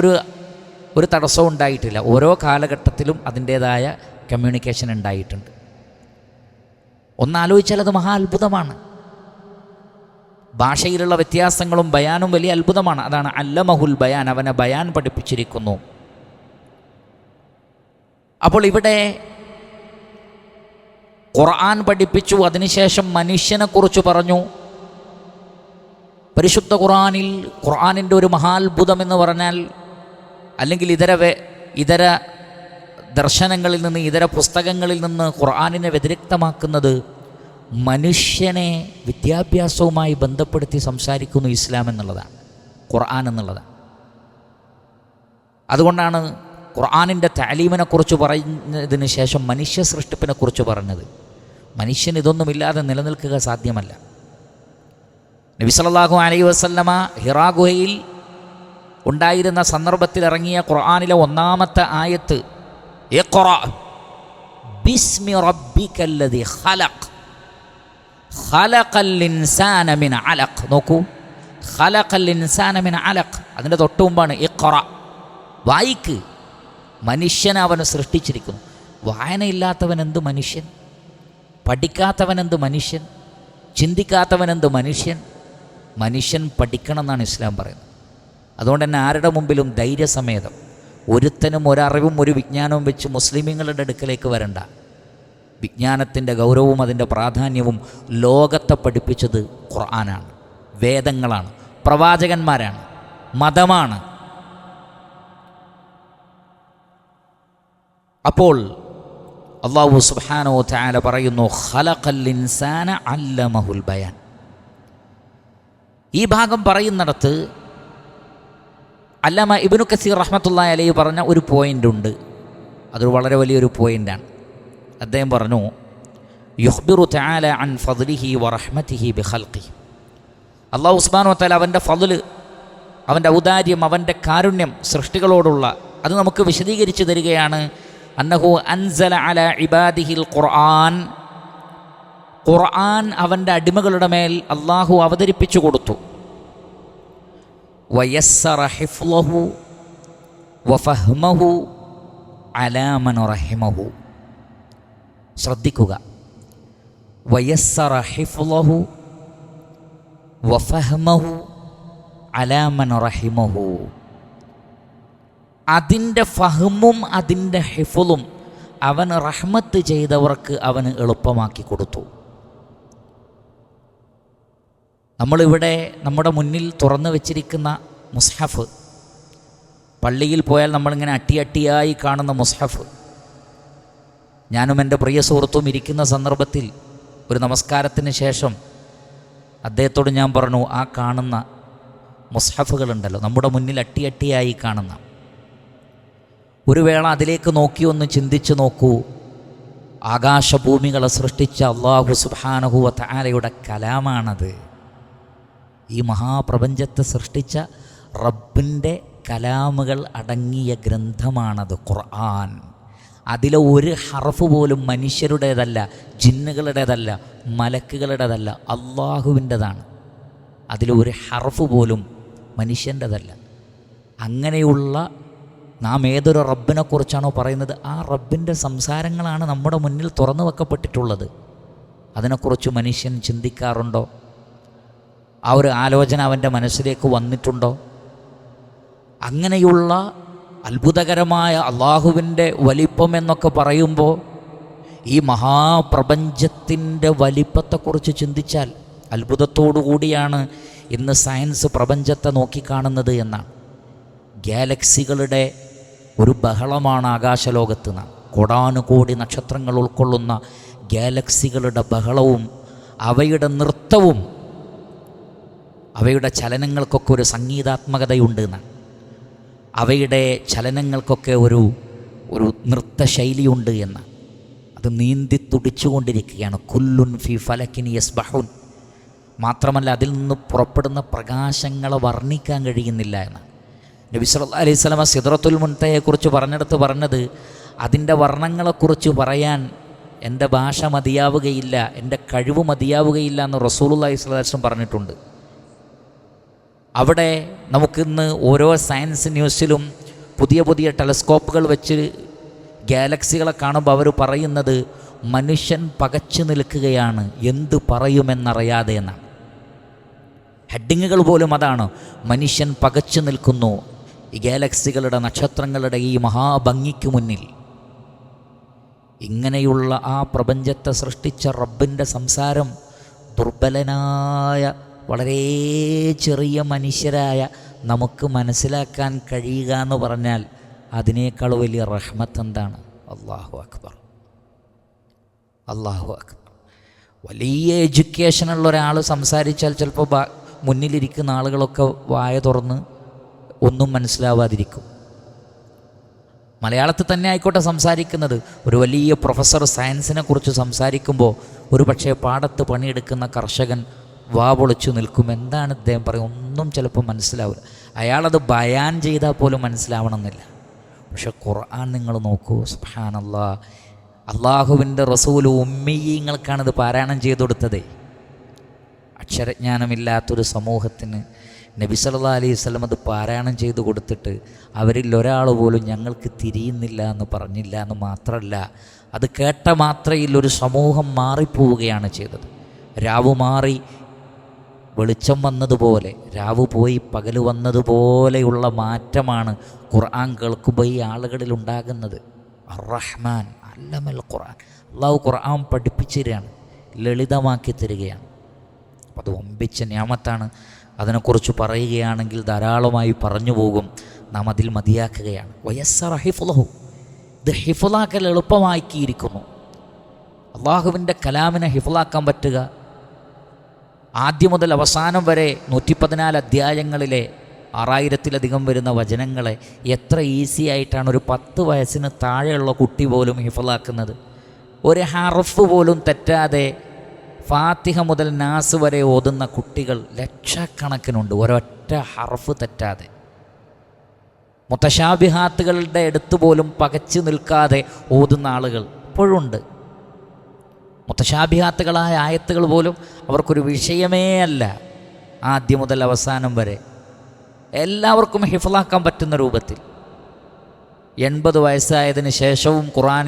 ഒരു തടസ്സവും ഉണ്ടായിട്ടില്ല. ഓരോ കാലഘട്ടത്തിലും അതിൻ്റേതായ കമ്മ്യൂണിക്കേഷൻ ഉണ്ടായിട്ടുണ്ട്. ഒന്നാലോചിച്ചാൽ അത് മഹാ അത്ഭുതമാണ്. ഭാഷയിലുള്ള വ്യത്യാസങ്ങളും ബയാനും വലിയ അത്ഭുതമാണ്. അതാണ് അല്ലമഹുൽ ബയാൻ, അവനെ ബയാൻ പഠിപ്പിച്ചിരിക്കുന്നു. അപ്പോൾ ഇവിടെ ഖുർആൻ പഠിപ്പിച്ചു, അതിനുശേഷം മനുഷ്യനെക്കുറിച്ച് പറഞ്ഞു. പരിശുദ്ധ ഖുർആനിൻ്റെ ഒരു മഹാത്ഭുതം എന്ന് പറഞ്ഞാൽ, അല്ലെങ്കിൽ ഇതര ദർശനങ്ങളിൽ നിന്ന്, ഇതര പുസ്തകങ്ങളിൽ നിന്ന് ഖുർആനിനെ വ്യതിരിക്തമാക്കുന്നത് മനുഷ്യനെ വിദ്യാഭ്യാസവുമായി ബന്ധപ്പെടുത്തി സംസാരിക്കുന്നു ഇസ്ലാം എന്നുള്ളതാണ്, ഖുർആൻ എന്നുള്ളതാണ്. അതുകൊണ്ടാണ് ഖുർആനിൻ്റെ തഅലീമിനെക്കുറിച്ച് പറയുന്നതിന് ശേഷം മനുഷ്യ സൃഷ്ടിപ്പിനെക്കുറിച്ച് പറഞ്ഞത്. മനുഷ്യൻ ഇതൊന്നുമില്ലാതെ നിലനിൽക്കുക സാധ്യമല്ല. നബി സല്ലല്ലാഹു അലൈഹി വസല്ലമ ഹിറാ ഗുഹയിൽ ഉണ്ടായിരുന്ന സന്ദർഭത്തിൽ ഇറങ്ങിയ ഖുർആനിലെ ഒന്നാമത്തെ ആയത്ത് ഇഖ്റ ബിസ്മി റബ്ബിക്കല്ലദീ ഖലഖ് ഖലഖൽ ഇൻസാന മിൻ അലഖ്. നോക്കൂ, ഖലഖൽ ഇൻസാന മിൻ അലഖ്, അതിൻ്റെ തൊട്ട് മുമ്പാണ് ഇഖ്റ, വായിക്ക്. മനുഷ്യനെ അവന് സൃഷ്ടിച്ചിരിക്കുന്നു. വായനയില്ലാത്തവൻ എന്ത് മനുഷ്യൻ? പഠിക്കാത്തവൻ എന്ത് മനുഷ്യൻ? ചിന്തിക്കാത്തവൻ എന്ത് മനുഷ്യൻ? മനുഷ്യൻ പഠിക്കണം എന്നാണ് ഇസ്ലാം പറയുന്നത്. അതുകൊണ്ട് തന്നെ ആരുടെ മുമ്പിലും ധൈര്യസമേതം ഒരുത്തനും ഒരറിവും ഒരു വിജ്ഞാനവും വെച്ച് മുസ്ലിമീങ്ങളുടെ അടുക്കലേക്ക് വരണ്ട. വിജ്ഞാനത്തിൻ്റെ ഗൗരവവും അതിൻ്റെ പ്രാധാന്യവും ലോകത്തെ പഠിപ്പിച്ചത് ഖുർആനാണ്, വേദങ്ങളാണ്, പ്രവാചകന്മാരാണ്, മതമാണ്. അപ്പോൾ അല്ലാഹു സുബ്ഹാനഹു വ തആല പറയുന്നു, ഖലഖൽ ഇൻസാന അല്ലമഹുൽ ബയാൻ. ഈ ഭാഗം പറയുന്നിടത്ത് അല്ലാമ ഇബ്നു കസീർ റഹ്മത്തുള്ളാഹി അലൈഹി പറഞ്ഞ ഒരു പോയിൻ്റ് ഉണ്ട്. അതൊരു വളരെ വലിയൊരു പോയിൻ്റാണ്. അദ്ദേഹം പറഞ്ഞു, യുഖ്ബിറു തആല അൻ ഫദ്ലിഹി വ റഹ്മതിഹി ബിഖൽഖിഹി. അല്ലാഹു സുബ്ഹാനഹു വ തആല അവൻ്റെ ഫദ്ല്, അവൻ്റെ ഔദാര്യം, അവൻ്റെ കാരുണ്യം സൃഷ്ടികളോടുള്ള അത് നമുക്ക് വിശദീകരിച്ച് തരികയാണ്. അന്നഹു അൻസല അലാ ഇബാദിഹിൽ ഖുർആൻ, ഖുർആൻ അവൻ്റെ അടിമകളുടെ മേൽ അള്ളാഹു അവതരിപ്പിച്ചു കൊടുത്തു. വയസ്സറ ഹിഫ്ളഹു വഫഹ്മഹു അലാ മൻ റഹിമഹു. ശ്രദ്ധിക്കുക, വയസ്സറ ഹിഫ്ളഹു വഫഹ്മഹു അലാ മൻ റഹിമഹു. അതിൻ്റെ ഫഹ്മും അതിൻ്റെ ഹിഫ്ളും അവൻ റഹ്മത്ത് ചെയ്തവർക്ക് അവന് എളുപ്പമാക്കി കൊടുത്തു. നമ്മളിവിടെ നമ്മുടെ മുന്നിൽ തുറന്നു വച്ചിരിക്കുന്ന മുസ്ഹഫ്, പള്ളിയിൽ പോയാൽ നമ്മളിങ്ങനെ അട്ടിയായി കാണുന്ന മുസ്ഹഫ്, ഞാനും എൻ്റെ പ്രിയ സുഹൃത്തും ഇരിക്കുന്ന സന്ദർഭത്തിൽ ഒരു നമസ്കാരത്തിന് ശേഷം അദ്ദേഹത്തോട് ഞാൻ പറഞ്ഞു, ആ കാണുന്ന മുസ്ഹഫുകളുണ്ടല്ലോ നമ്മുടെ മുന്നിൽ അട്ടിയായി കാണുന്ന, ഒരു വേള അതിലേക്ക് നോക്കി ഒന്ന് ചിന്തിച്ച് നോക്കൂ. ആകാശഭൂമികളെ സൃഷ്ടിച്ച അല്ലാഹു സുബ്ഹാനഹു വ തആലയുടെ കലാമാണത്. ഈ മഹാപ്രപഞ്ചത്തെ സൃഷ്ടിച്ച റബ്ബിൻ്റെ കലാമുകൾ അടങ്ങിയ ഗ്രന്ഥമാണത് ഖുർആൻ. അതിലെ ഒരു ഹർഫ് പോലും മനുഷ്യരുടേതല്ല, ജിന്നുകളുടേതല്ല, മലക്കുകളുടേതല്ല, അള്ളാഹുവിൻ്റെതാണ്. അതിലൊരു ഹർഫ് പോലും മനുഷ്യൻ്റെതല്ല. അങ്ങനെയുള്ള നാം ഏതൊരു റബ്ബിനെക്കുറിച്ചാണോ പറയുന്നത്, ആ റബ്ബിൻ്റെ സംസാരങ്ങളാണ് നമ്മുടെ മുന്നിൽ തുറന്നു വെക്കപ്പെട്ടിട്ടുള്ളത്. അതിനെക്കുറിച്ച് മനുഷ്യൻ ചിന്തിക്കാറുണ്ടോ? ആ ഒരു ആലോചന അവൻ്റെ മനസ്സിലേക്ക് വന്നിട്ടുണ്ടോ? അങ്ങനെയുള്ള അത്ഭുതകരമായ അള്ളാഹുവിൻ്റെ വലിപ്പം എന്നൊക്കെ പറയുമ്പോൾ ഈ മഹാപ്രപഞ്ചത്തിൻ്റെ വലിപ്പത്തെക്കുറിച്ച് ചിന്തിച്ചാൽ അത്ഭുതത്തോടു കൂടിയാണ് ഇന്ന് സയൻസ് പ്രപഞ്ചത്തെ നോക്കിക്കാണുന്നത് എന്നാണ്. ഗാലക്സികളുടെ ഒരു ബഹളമാണ് ആകാശലോകത്ത് നിന്ന്. കോടാനുകോടി നക്ഷത്രങ്ങൾ ഉൾക്കൊള്ളുന്ന ഗാലക്സികളുടെ ബഹളവും അവയുടെ നൃത്തവും, അവയുടെ ചലനങ്ങൾക്കൊക്കെ ഒരു സംഗീതാത്മകതയുണ്ട് എന്നാണ്. അവയുടെ ചലനങ്ങൾക്കൊക്കെ ഒരു നൃത്തശൈലിയുണ്ട് എന്ന്. അത് നീന്തി തുടിച്ചുകൊണ്ടിരിക്കുകയാണ്. കുല്ലുൻ ഫി ഫലക്കിൻ യസ്ബഹുൻ. മാത്രമല്ല അതിൽ നിന്ന് പുറപ്പെടുന്ന പ്രകാശങ്ങളെ വർണ്ണിക്കാൻ കഴിയുന്നില്ല എന്ന്. നബി സല്ലല്ലാഹു അലൈഹി വസല്ലം സിദ്റത്തുൽ മുൻതഹയെക്കുറിച്ച് പറഞ്ഞത് അതിൻ്റെ വർണ്ണങ്ങളെക്കുറിച്ച് പറയാൻ എൻ്റെ ഭാഷ മതിയാവുകയില്ല, എൻ്റെ കഴിവ് മതിയാവുകയില്ല എന്ന് റസൂലുള്ളാഹി സ്വല്ലല്ലാഹു അലൈഹി വസല്ലം പറഞ്ഞിട്ടുണ്ട്. അവിടെ നമുക്കിന്ന് ഓരോ സയൻസ് ന്യൂസിലും പുതിയ പുതിയ ടെലസ്കോപ്പുകൾ വെച്ച് ഗാലക്സികളെ കാണുമ്പോൾ അവർ പറയുന്നത് മനുഷ്യൻ പകച്ചു നിൽക്കുകയാണ്, എന്ത് പറയുമെന്നറിയാതെ എന്നാണ്. ഹെഡിങ്ങുകൾ പോലും അതാണ്, മനുഷ്യൻ പകച്ചു നിൽക്കുന്നു ഈ ഗാലക്സികളുടെ നക്ഷത്രങ്ങളുടെ ഈ മഹാഭംഗിക്ക് മുന്നിൽ. ഇങ്ങനെയുള്ള ആ പ്രപഞ്ചത്തെ സൃഷ്ടിച്ച റബ്ബിൻ്റെ സംസാരം ദുർബലനായ വളരെ ചെറിയ മനുഷ്യരായ നമുക്ക് മനസ്സിലാക്കാൻ കഴിയുക എന്ന് പറഞ്ഞാൽ അതിനേക്കാൾ വലിയ റഹ്മത്ത് എന്താണ്? അല്ലാഹു അക്ബർ, അല്ലാഹു അക്ബർ. വലിയ എഡ്യൂക്കേഷനുള്ള ഒരാൾ സംസാരിച്ചാൽ ചിലപ്പോൾ മുന്നിലിരിക്കുന്ന ആളുകളൊക്കെ വായ തുറന്ന് ഒന്നും മനസ്സിലാവാതിരിക്കും. മലയാളത്തിൽ തന്നെ ആയിക്കോട്ടെ സംസാരിക്കുന്നത്. ഒരു വലിയ പ്രൊഫസർ സയൻസിനെ കുറിച്ച് സംസാരിക്കുമ്പോൾ ഒരു പക്ഷേ പാടത്ത് പണിയെടുക്കുന്ന കർഷകൻ വാ പൊളിച്ചു നിൽക്കും. എന്താണ് ഇദ്ദേഹം പറയും? ഒന്നും ചിലപ്പോൾ മനസ്സിലാവില്ല. അയാളത് ബയാൻ ചെയ്താൽ പോലും മനസ്സിലാവണമെന്നില്ല. പക്ഷെ ഖുർആൻ നിങ്ങൾ നോക്കൂ, സുബ്ഹാനല്ലാഹ്. അള്ളാഹുവിൻ്റെ റസൂൽ ഉമ്മീയങ്ങൾക്കാണിത് പാരായണം ചെയ്തു കൊടുത്തത്. അക്ഷരജ്ഞാനമില്ലാത്തൊരു സമൂഹത്തിന് നബി സല്ലല്ലാഹു അലൈഹി വസല്ലം അത് പാരായണം ചെയ്തു കൊടുത്തിട്ട് അവരിൽ ഒരാൾ പോലും ഞങ്ങൾക്ക് തിരിയുന്നില്ല എന്ന് പറഞ്ഞില്ല എന്ന് മാത്രമല്ല, അത് കേട്ട മാത്രയിൽ ഒരു സമൂഹം മാറിപ്പോവുകയാണ് ചെയ്തത്. രാവ് മാറി വെളിച്ചം വന്നതുപോലെ, രാവ് പോയി പകൽ വന്നതുപോലെയുള്ള മാറ്റമാണ് ഖുർആൻ കേൾക്കുമ്പോൾ ഈ ആളുകളിൽ ഉണ്ടാകുന്നത്. അർ-റഹ്മാൻ അല്ലമൽ ഖുർആൻ. അള്ളാഹു ഖുർആൻ പഠിപ്പിച്ചു തരികയാണ്, ലളിതമാക്കി തരികയാണ്. അപ്പോൾ അത് വമ്പിച്ച നിഅമത്താണ്. അതിനെക്കുറിച്ച് പറയുകയാണെങ്കിൽ ധാരാളമായി പറഞ്ഞു പോകും. നാം അതിൽ മതിയാക്കുകയാണ്. വയസ്സറ ഹിഫ്ളഹു, ഇത് ഹിഫ്ളാക്കൽ എളുപ്പമാക്കിയിരിക്കുന്നു. അള്ളാഹുവിൻ്റെ കലാമിനെ ഹിഫ്ളാക്കാൻ പറ്റുക, ആദ്യം മുതൽ അവസാനം വരെ 114 അധ്യായങ്ങളിലെ 6000-ലധികം വരുന്ന വചനങ്ങളെ എത്ര ഈസി ആയിട്ടാണ് ഒരു 10 വയസ്സിന് താഴെയുള്ള കുട്ടി പോലും ഹിഫ്ളാക്കുന്നത്. ഒരു ഹർഫ് പോലും തെറ്റാതെ ഫാത്തിഹ മുതൽ നാസ് വരെ ഓതുന്ന കുട്ടികൾ ലക്ഷക്കണക്കിനുണ്ട്, ഒരൊറ്റ ഹർഫ് തെറ്റാതെ. മുത്തശാബിഹാത്തുകളുടെ അടുത്ത് പോലും പകച്ചു നിൽക്കാതെ ഓതുന്ന ആളുകൾ ഇപ്പോഴുണ്ട്. മുത്തശാബിഹാത്തുകളായ ആയത്തുകൾ പോലും അവർക്കൊരു വിഷയമേ അല്ല. ആദ്യം മുതൽ അവസാനം വരെ എല്ലാവർക്കും ഹിഫ്ളാക്കാൻ പറ്റുന്ന രൂപത്തിൽ 80 വയസ്സായതിന് ശേഷവും ഖുറാൻ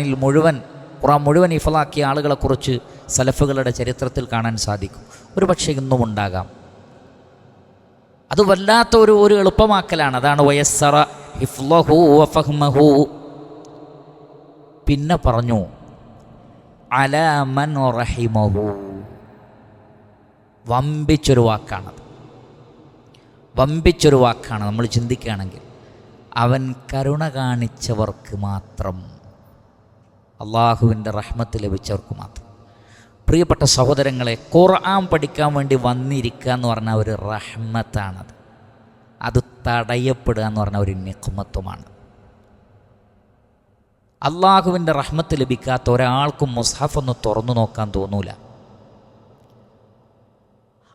മുഴുവൻ ഹിഫ്ളാക്കിയ ആളുകളെക്കുറിച്ച് സലഫുകളുടെ ചരിത്രത്തിൽ കാണാൻ സാധിക്കും. ഒരു പക്ഷേ ഇന്നും ഉണ്ടാകാം. അത് വല്ലാത്ത ഒരു എളുപ്പമാക്കലാണ്. അതാണ് വയസ്സറ ഹിഫ്ളഹു വഫഹ്മഹു. പിന്നെ പറഞ്ഞു അലാ മൻ റഹിമഹു. വമ്പിച്ചൊരു വാക്കാണത്, വമ്പിച്ചൊരു വാക്കാണ്. നമ്മൾ ചിന്തിക്കുകയാണെങ്കിൽ അവൻ കരുണ കാണിച്ചവർക്ക് മാത്രം, അള്ളാഹുവിൻ്റെ റഹ്മത്ത് ലഭിച്ചവർക്ക് മാത്രം. പ്രിയപ്പെട്ട സഹോദരങ്ങളെ, ഖുർആൻ പഠിക്കാൻ വേണ്ടി വന്നിരിക്കുക എന്ന് പറഞ്ഞാൽ ഒരു റഹ്മത്താണത്. അത് തടയപ്പെടുക എന്ന് പറഞ്ഞാൽ ഒരു നിഖ്മത്തുമാണ്. അള്ളാഹുവിൻ്റെ റഹ്മത്ത് ലഭിക്കാത്ത ഒരാൾക്കും മുസ്ഹഫ് ഒന്ന് തുറന്നു നോക്കാൻ തോന്നൂല.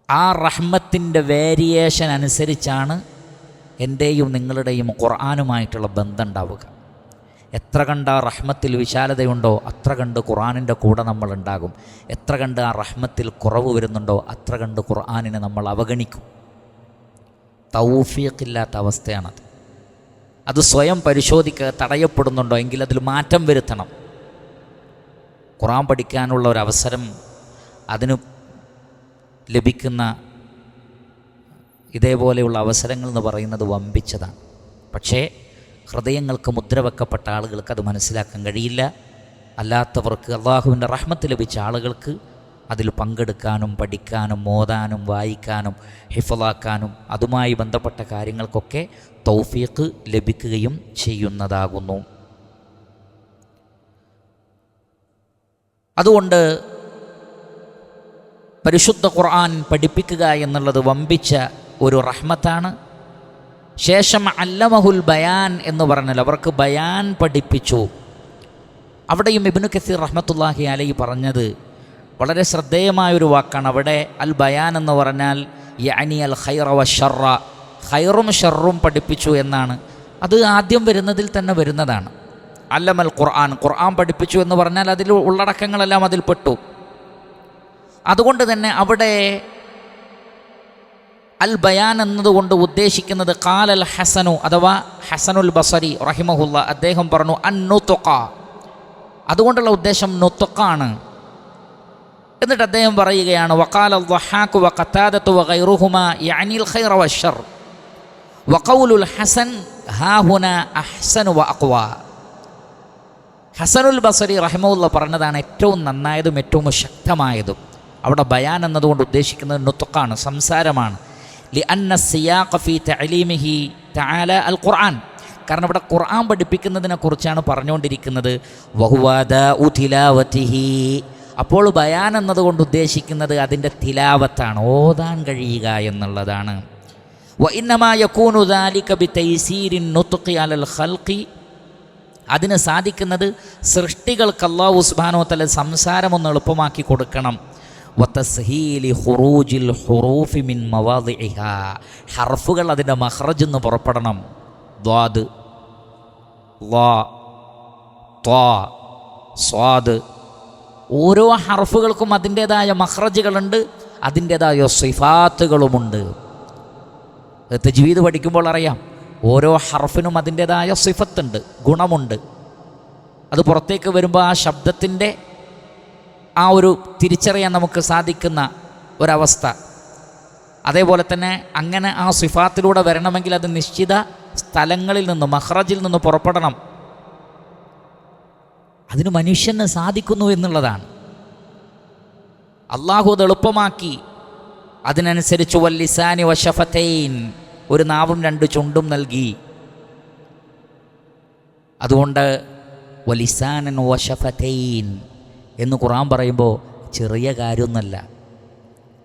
ആ റഹ്മത്തിൻ്റെ വേരിയേഷൻ അനുസരിച്ചാണ് എൻ്റെയും നിങ്ങളുടെയും ഖുർആനുമായിട്ടുള്ള ബന്ധം ഉണ്ടാവുക. എത്ര കണ്ട് ആ റഹ്മത്തിൽ വിശാലതയുണ്ടോ അത്ര കണ്ട് ഖുർആനിൻ്റെ കൂടെ നമ്മളുണ്ടാകും. എത്ര കണ്ട് ആ റഹ്മത്തിൽ കുറവ് വരുന്നുണ്ടോ അത്ര കണ്ട് ഖുർആനിനെ നമ്മൾ അവഗണിക്കും. തൗഫീഖില്ലാത്ത അവസ്ഥയാണത്. അത് സ്വയം പരിശോധിക്കുക, തടയപ്പെടുന്നുണ്ടോ എങ്കിൽ അതിൽ മാറ്റം വരുത്തണം. ഖുർആൻ പഠിക്കാനുള്ള ഒരവസരം അതിന് ലഭിക്കുന്ന ഇതേപോലെയുള്ള അവസരങ്ങൾ എന്ന് പറയുന്നത് വമ്പിച്ചതാണ്. പക്ഷേ ഹൃദയങ്ങൾക്ക് മുദ്ര വെക്കപ്പെട്ട ആളുകൾക്ക് അത് മനസ്സിലാക്കാൻ കഴിയില്ല. അല്ലാത്തവർക്ക് അള്ളാഹുവിൻ്റെ റഹ്മത്ത് ലഭിച്ച ആളുകൾക്ക് അതിൽ പങ്കെടുക്കാനും പഠിക്കാനും ഓതാനും വായിക്കാനും ഹിഫ്ളാക്കാനും അതുമായി ബന്ധപ്പെട്ട കാര്യങ്ങൾക്കൊക്കെ തൗഫീഖ് ലഭിക്കുകയും ചെയ്യുന്നതാകുന്നു. അതുകൊണ്ട് പരിശുദ്ധ ഖുർആൻ പഠിപ്പിക്കുക എന്നുള്ളത് വമ്പിച്ച ഒരു റഹ്മത്താണ്. ശേഷം അല്ലമഹുൽ ബയാൻ എന്ന് പറഞ്ഞാൽ അവർക്ക് ബയാൻ പഠിപ്പിച്ചു. അവിടെയും ഇബ്നു കസീർ റഹ്മത്തുള്ളാഹി അലൈഹി പറഞ്ഞത് വളരെ ശ്രദ്ധേയമായൊരു വാക്കാണ്. അവിടെ അൽ ബയാൻ എന്ന് പറഞ്ഞാൽ യഅനി അൽ ഖൈറ വശർറ, ഖൈറും ഷർറും പഠിപ്പിച്ചു എന്നാണ്. അത് ആദ്യം വരുന്നതിൽ തന്നെ വരുന്നതാണ്. അല്ലമൽ ഖുർആൻ, ഖുർആൻ പഠിപ്പിച്ചു എന്ന് പറഞ്ഞാൽ അതിൽ ഉള്ളടക്കങ്ങളെല്ലാം അതിൽ പെട്ടു. അതുകൊണ്ട് തന്നെ അവിടെ അൽ ബയാൻ എന്നതുകൊണ്ട് ഉദ്ദേശിക്കുന്നത് ഖാലൽ ഹസനു അഥവാ ഹസനുൽ ബസരി റഹിമഹുല്ല അദ്ദേഹം പറഞ്ഞു അന്നുതുഖ, അതുകൊണ്ടുള്ള ഉദ്ദേശം നുതുഖാണ്. എന്നിട്ട് അദ്ദേഹം പറയുകയാണ് വഖാല അൽദഹാഖു വഖതാദതു വഗൈറുഹുമാ യഅനിൽ ഖൈറ വശർ വഖൗലുൽ ഹസൻ ഹാഹുന അഹ്സനു വഅഖ്വാ. ഹസനുൽ ബസരി റഹിമഹുല്ല പറഞ്ഞതാണ് ഏറ്റവും നന്നായതും ഏറ്റവും ശക്തമായതും. അവിടെ ബയാൻ എന്നതുകൊണ്ട് ഉദ്ദേശിക്കുന്നത് നുതുഖാണ്, സംസാരമാണ്. ലിഅന്ന സിയാഖ ഫീ തഅലീമിഹി തആല അൽ ഖുർആൻ, കാരണം ഇവിടെ ഖുർആൻ പഠിപ്പിക്കുന്നതിനെ കുറിച്ചാണ് പറഞ്ഞുകൊണ്ടിരിക്കുന്നത്. വഹുവദാഉ തിലാവതിഹി, അപ്പോൾ ബയാൻ എന്നതുകൊണ്ട് ഉദ്ദേശിക്കുന്നത് അതിൻ്റെ തിലാവത്താണ്, ഓതാൻ കഴിയുക എന്നുള്ളതാണ്. വഇന്നമാ യകൂനു ദാലിക ബിതൈസീരിൻ നുത്ഖി അലൽ ഖൽഖി, അതിന് സാധിക്കുന്നത് സൃഷ്ടികൾക്ക് അല്ലാഹു സുബ്ഹാനഹു വ തആല സംസാരം ഒന്ന് എളുപ്പമാക്കി കൊടുക്കണം. വതസ്ഹീലി ഖുറൂജിൽ ഹുറൂഫി മിൻ മവാദിഇഹാ, ഹർഫുകൾ അതിൻ്റെ മഖ്റജ് നിന്ന് പുറപ്പെടണം. ദ്വാദ്, ളാ, ത്വാ, സ്വാദ്, ഓരോ ഹർഫുകൾക്കും അതിൻ്റേതായ മഖ്റജുകളുണ്ട്, അതിൻ്റേതായ സിഫാത്തുകളുമുണ്ട്. തജ്വീദ് പഠിക്കുമ്പോൾ അറിയാം, ഓരോ ഹർഫിനും അതിൻ്റേതായ സിഫത്തുണ്ട്, ഗുണമുണ്ട്. അത് പുറത്തേക്ക് വരുമ്പോൾ ആ ശബ്ദത്തിൻ്റെ ആ ഒരു തിരിച്ചറിയാൻ നമുക്ക് സാധിക്കുന്ന ഒരവസ്ഥ. അതേപോലെ തന്നെ അങ്ങനെ ആ സിഫാത്തിലൂടെ വരണമെങ്കിൽ അത് നിശ്ചിത സ്ഥലങ്ങളിൽ നിന്ന് മഖ്റജിൽ നിന്ന് പുറപ്പെടണം. അതിന് മനുഷ്യന് സാധിക്കുന്നു എന്നുള്ളതാണ്. അള്ളാഹു അത് എളുപ്പമാക്കി. അതിനനുസരിച്ച് വല്ലിസാനി വശഫതൈൻ, ഒരു നാവും രണ്ട് ചുണ്ടും നൽകി. അതുകൊണ്ട് വലിസാനൻ വശഫതൈൻ എന്ന് ഖുർആൻ പറയുമ്പോൾ ചെറിയ കാര്യമൊന്നുമല്ല.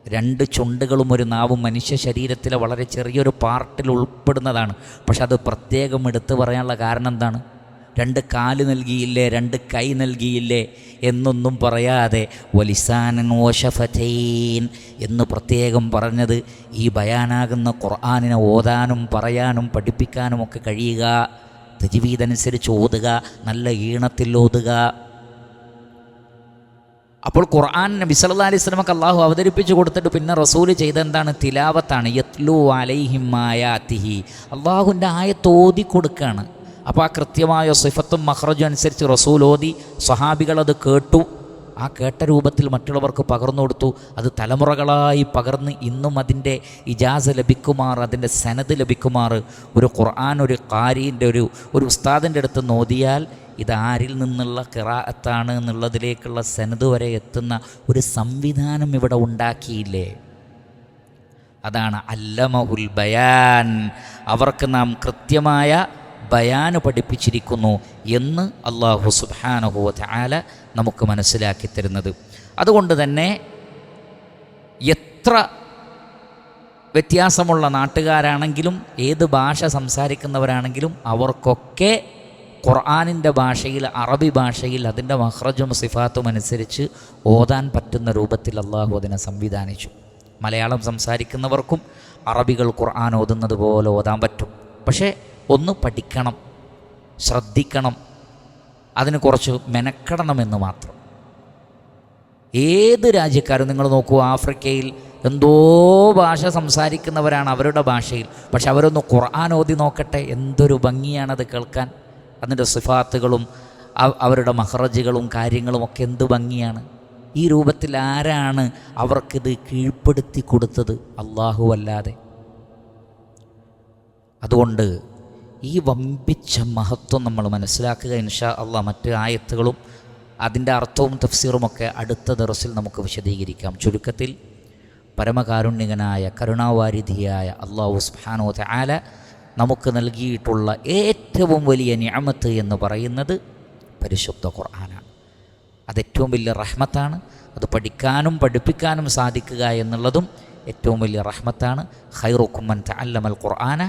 രണ്ട് ചുണ്ടുകളും ഒരു നാവും മനുഷ്യ ശരീരത്തിലെ വളരെ ചെറിയൊരു പാർട്ടിൽ ഉൾപ്പെടുന്നതാണ്. പക്ഷെ അത് പ്രത്യേകം എടുത്തു പറയാനുള്ള കാരണം എന്താണ്? രണ്ട് കാല് നൽകിയില്ലേ, രണ്ട് കൈ നൽകിയില്ലേ എന്നൊന്നും പറയാതെ വലിസാനൻ വശഫതൈൻ എന്ന് പ്രത്യേകം പറഞ്ഞത് ഈ ബയാനാകുന്ന ഖുർആനിനെ ഓതാനും പറയാനും പഠിപ്പിക്കാനും ഒക്കെ കഴിയുക, തജ്വീദ് അനുസരിച്ച് ഓതുക, നല്ല ഈണത്തിൽ ഓതുക. അപ്പോൾ ഖുർആൻ നബി സല്ലല്ലാഹു അലൈഹി വസല്ലമക്ക് അല്ലാഹു അവതരിപ്പിച്ചു കൊടുത്തിട്ട് പിന്നെ റസൂല് ചെയ്തെന്താണ്? തിലാവത്താണ്. യത്ലു അലൈഹിം ആയാതിഹി, അള്ളാഹുവിൻ്റെ ആയത്ത് ഓതി കൊടുക്കുകയാണ്. അപ്പോൾ ആ കൃത്യമായ സിഫത്തും മഖ്റജും അനുസരിച്ച് റസൂൽ ഓതി, സ്വഹാബികളത് കേട്ടു. ആ കേട്ട രൂപത്തിൽ മറ്റുള്ളവർക്ക് പകർന്നു കൊടുത്തു. അത് തലമുറകളായി പകർന്ന് ഇന്നും അതിൻ്റെ ഇജാസ ലഭിക്കുമാർ, അതിൻ്റെ സനദ് ലഭിക്കുമാർ ഒരു ഖുർആൻ ഒരു ഖാരിൻ്റെ ഒരു ഉസ്താദിൻ്റെ അടുത്ത് നോദിയാൽ ഇതാരിൽ നിന്നുള്ള ഖിറാഅത്താണ് എന്നുള്ളതിലേക്കുള്ള സനദ് വരെ എത്തുന്ന ഒരു സംവിധാനം ഇവിടെ ഉണ്ടാക്കിയില്ലേ? അതാണ് അല്ലമഹുൽ ബയാൻ. അവർക്ക് നാം കൃത്യമായ ബയാന് പഠിപ്പിച്ചിരിക്കുന്നു എന്ന് അല്ലാഹു സുബ്ഹാനഹു വ തആല നമുക്ക് മനസ്സിലാക്കി തരുന്നത്. അതുകൊണ്ട് തന്നെ എത്ര വ്യത്യാസമുള്ള നാട്ടുകാരാണെങ്കിലും ഏത് ഭാഷ സംസാരിക്കുന്നവരാണെങ്കിലും അവർക്കൊക്കെ ഖുർആനിൻ്റെ ഭാഷയിൽ, അറബി ഭാഷയിൽ അതിൻ്റെ മഖ്റജും സിഫാത്തും അനുസരിച്ച് ഓതാൻ പറ്റുന്ന രൂപത്തിൽ അള്ളാഹു അതിനെ സംവിധാനിച്ചു. മലയാളം സംസാരിക്കുന്നവർക്കും അറബികൾ ഖുർആൻ ഓതുന്നത് പോലെ ഓതാൻ പറ്റും. പക്ഷേ ഒന്ന് പഠിക്കണം, ശ്രദ്ധിക്കണം, അതിന് കുറച്ച് മെനക്കെടണമെന്ന് മാത്രം. ഏത് രാജ്യക്കാരും നിങ്ങൾ നോക്കൂ, ആഫ്രിക്കയിൽ എന്തോ ഭാഷ സംസാരിക്കുന്നവരാണ് അവരുടെ ഭാഷയിൽ. പക്ഷെ അവരൊന്ന് ഖുർആൻ ഓതി നോക്കട്ടെ, എന്തൊരു ഭംഗിയാണത് കേൾക്കാൻ. അതിൻ്റെ സിഫാത്തുകളും അവരുടെ മഖ്റജുകളും കാര്യങ്ങളും ഒക്കെ എന്ത് ഭംഗിയാണ്. ഈ രൂപത്തിൽ ആരാണ് അവർക്കിത് കീഴ്പ്പെടുത്തി കൊടുത്തത്? അല്ലാഹു അല്ലാതെ. അതുകൊണ്ട് ഈ വമ്പിച്ച മഹത്വം നമ്മൾ മനസ്സിലാക്കുക. ഇൻഷാ അല്ലാഹ് മറ്റ് ആയത്തുകളും അതിൻ്റെ അർത്ഥവും തഫ്സീറുമൊക്കെ അടുത്ത ദർസിൽ നമുക്ക് വിശദീകരിക്കാം. ചുരുക്കത്തിൽ പരമകാരുണ്യകനായ കരുണാവാരിധിയായ അല്ലാഹു സുബ്ഹാനഹു വ തആല നമുക്ക് നൽകിയിട്ടുള്ള ഏറ്റവും വലിയ നിഅമത്ത് എന്ന് പറയുന്നത് പരിശുദ്ധ ഖുർആനാണ്. അതേറ്റവും വലിയ റഹ്മത്താണ്. അത് പഠിക്കാനും പഠിപ്പിക്കാനും സാധിക്കുക എന്നുള്ളതും ഏറ്റവും വലിയ റഹ്മത്താണ്. ഖൈറുക്കും മൻ തഅല്ലമൽ ഖുർആന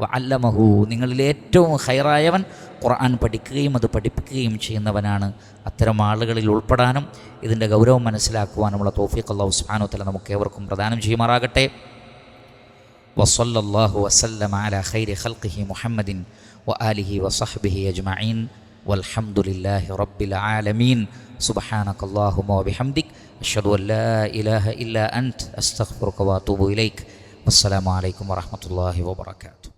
വ അല്ലമഹു, നിങ്ങളിൽ ഏറ്റവും ഖൈറായവൻ ഖുർആൻ പഠിക്കുകയും അത് പഠിപ്പിക്കുകയും ചെയ്യുന്നവനാണ്. അത്തരം ആളുകളിൽ ഉൾപ്പെടാനും ഇതിൻ്റെ ഗൗരവം മനസ്സിലാക്കുവാനുമുള്ള തൗഫീഖ് അല്ലാഹു സുബ്ഹാനഹു വ തആല നമുക്ക് ഏവർക്കും പ്രദാനം ചെയ്യുമാറാകട്ടെ. വസല്ലല്ലാഹു വസല്ലമ അലാ ഖൈരി ഖൽഖിഹി മുഹമ്മദിൻ വ ആലിഹി വസഹ്ബിഹി അജ്മഈൻ വൽഹംദുലില്ലാഹി റബ്ബിൽ ആലമീൻ. സുബ്ഹാനകല്ലാഹുമ്മ വബിഹംദിക് അഷ്ഹദു അൻ ലാ ഇലാഹ ഇല്ലാ അൻത അസ്തഗ്ഫിറുക വഅതൂബു ഇലൈക്. വസ്സലാമു അലൈക്കും വറഹ്മത്തുള്ളാഹി വബറകാതുഹു.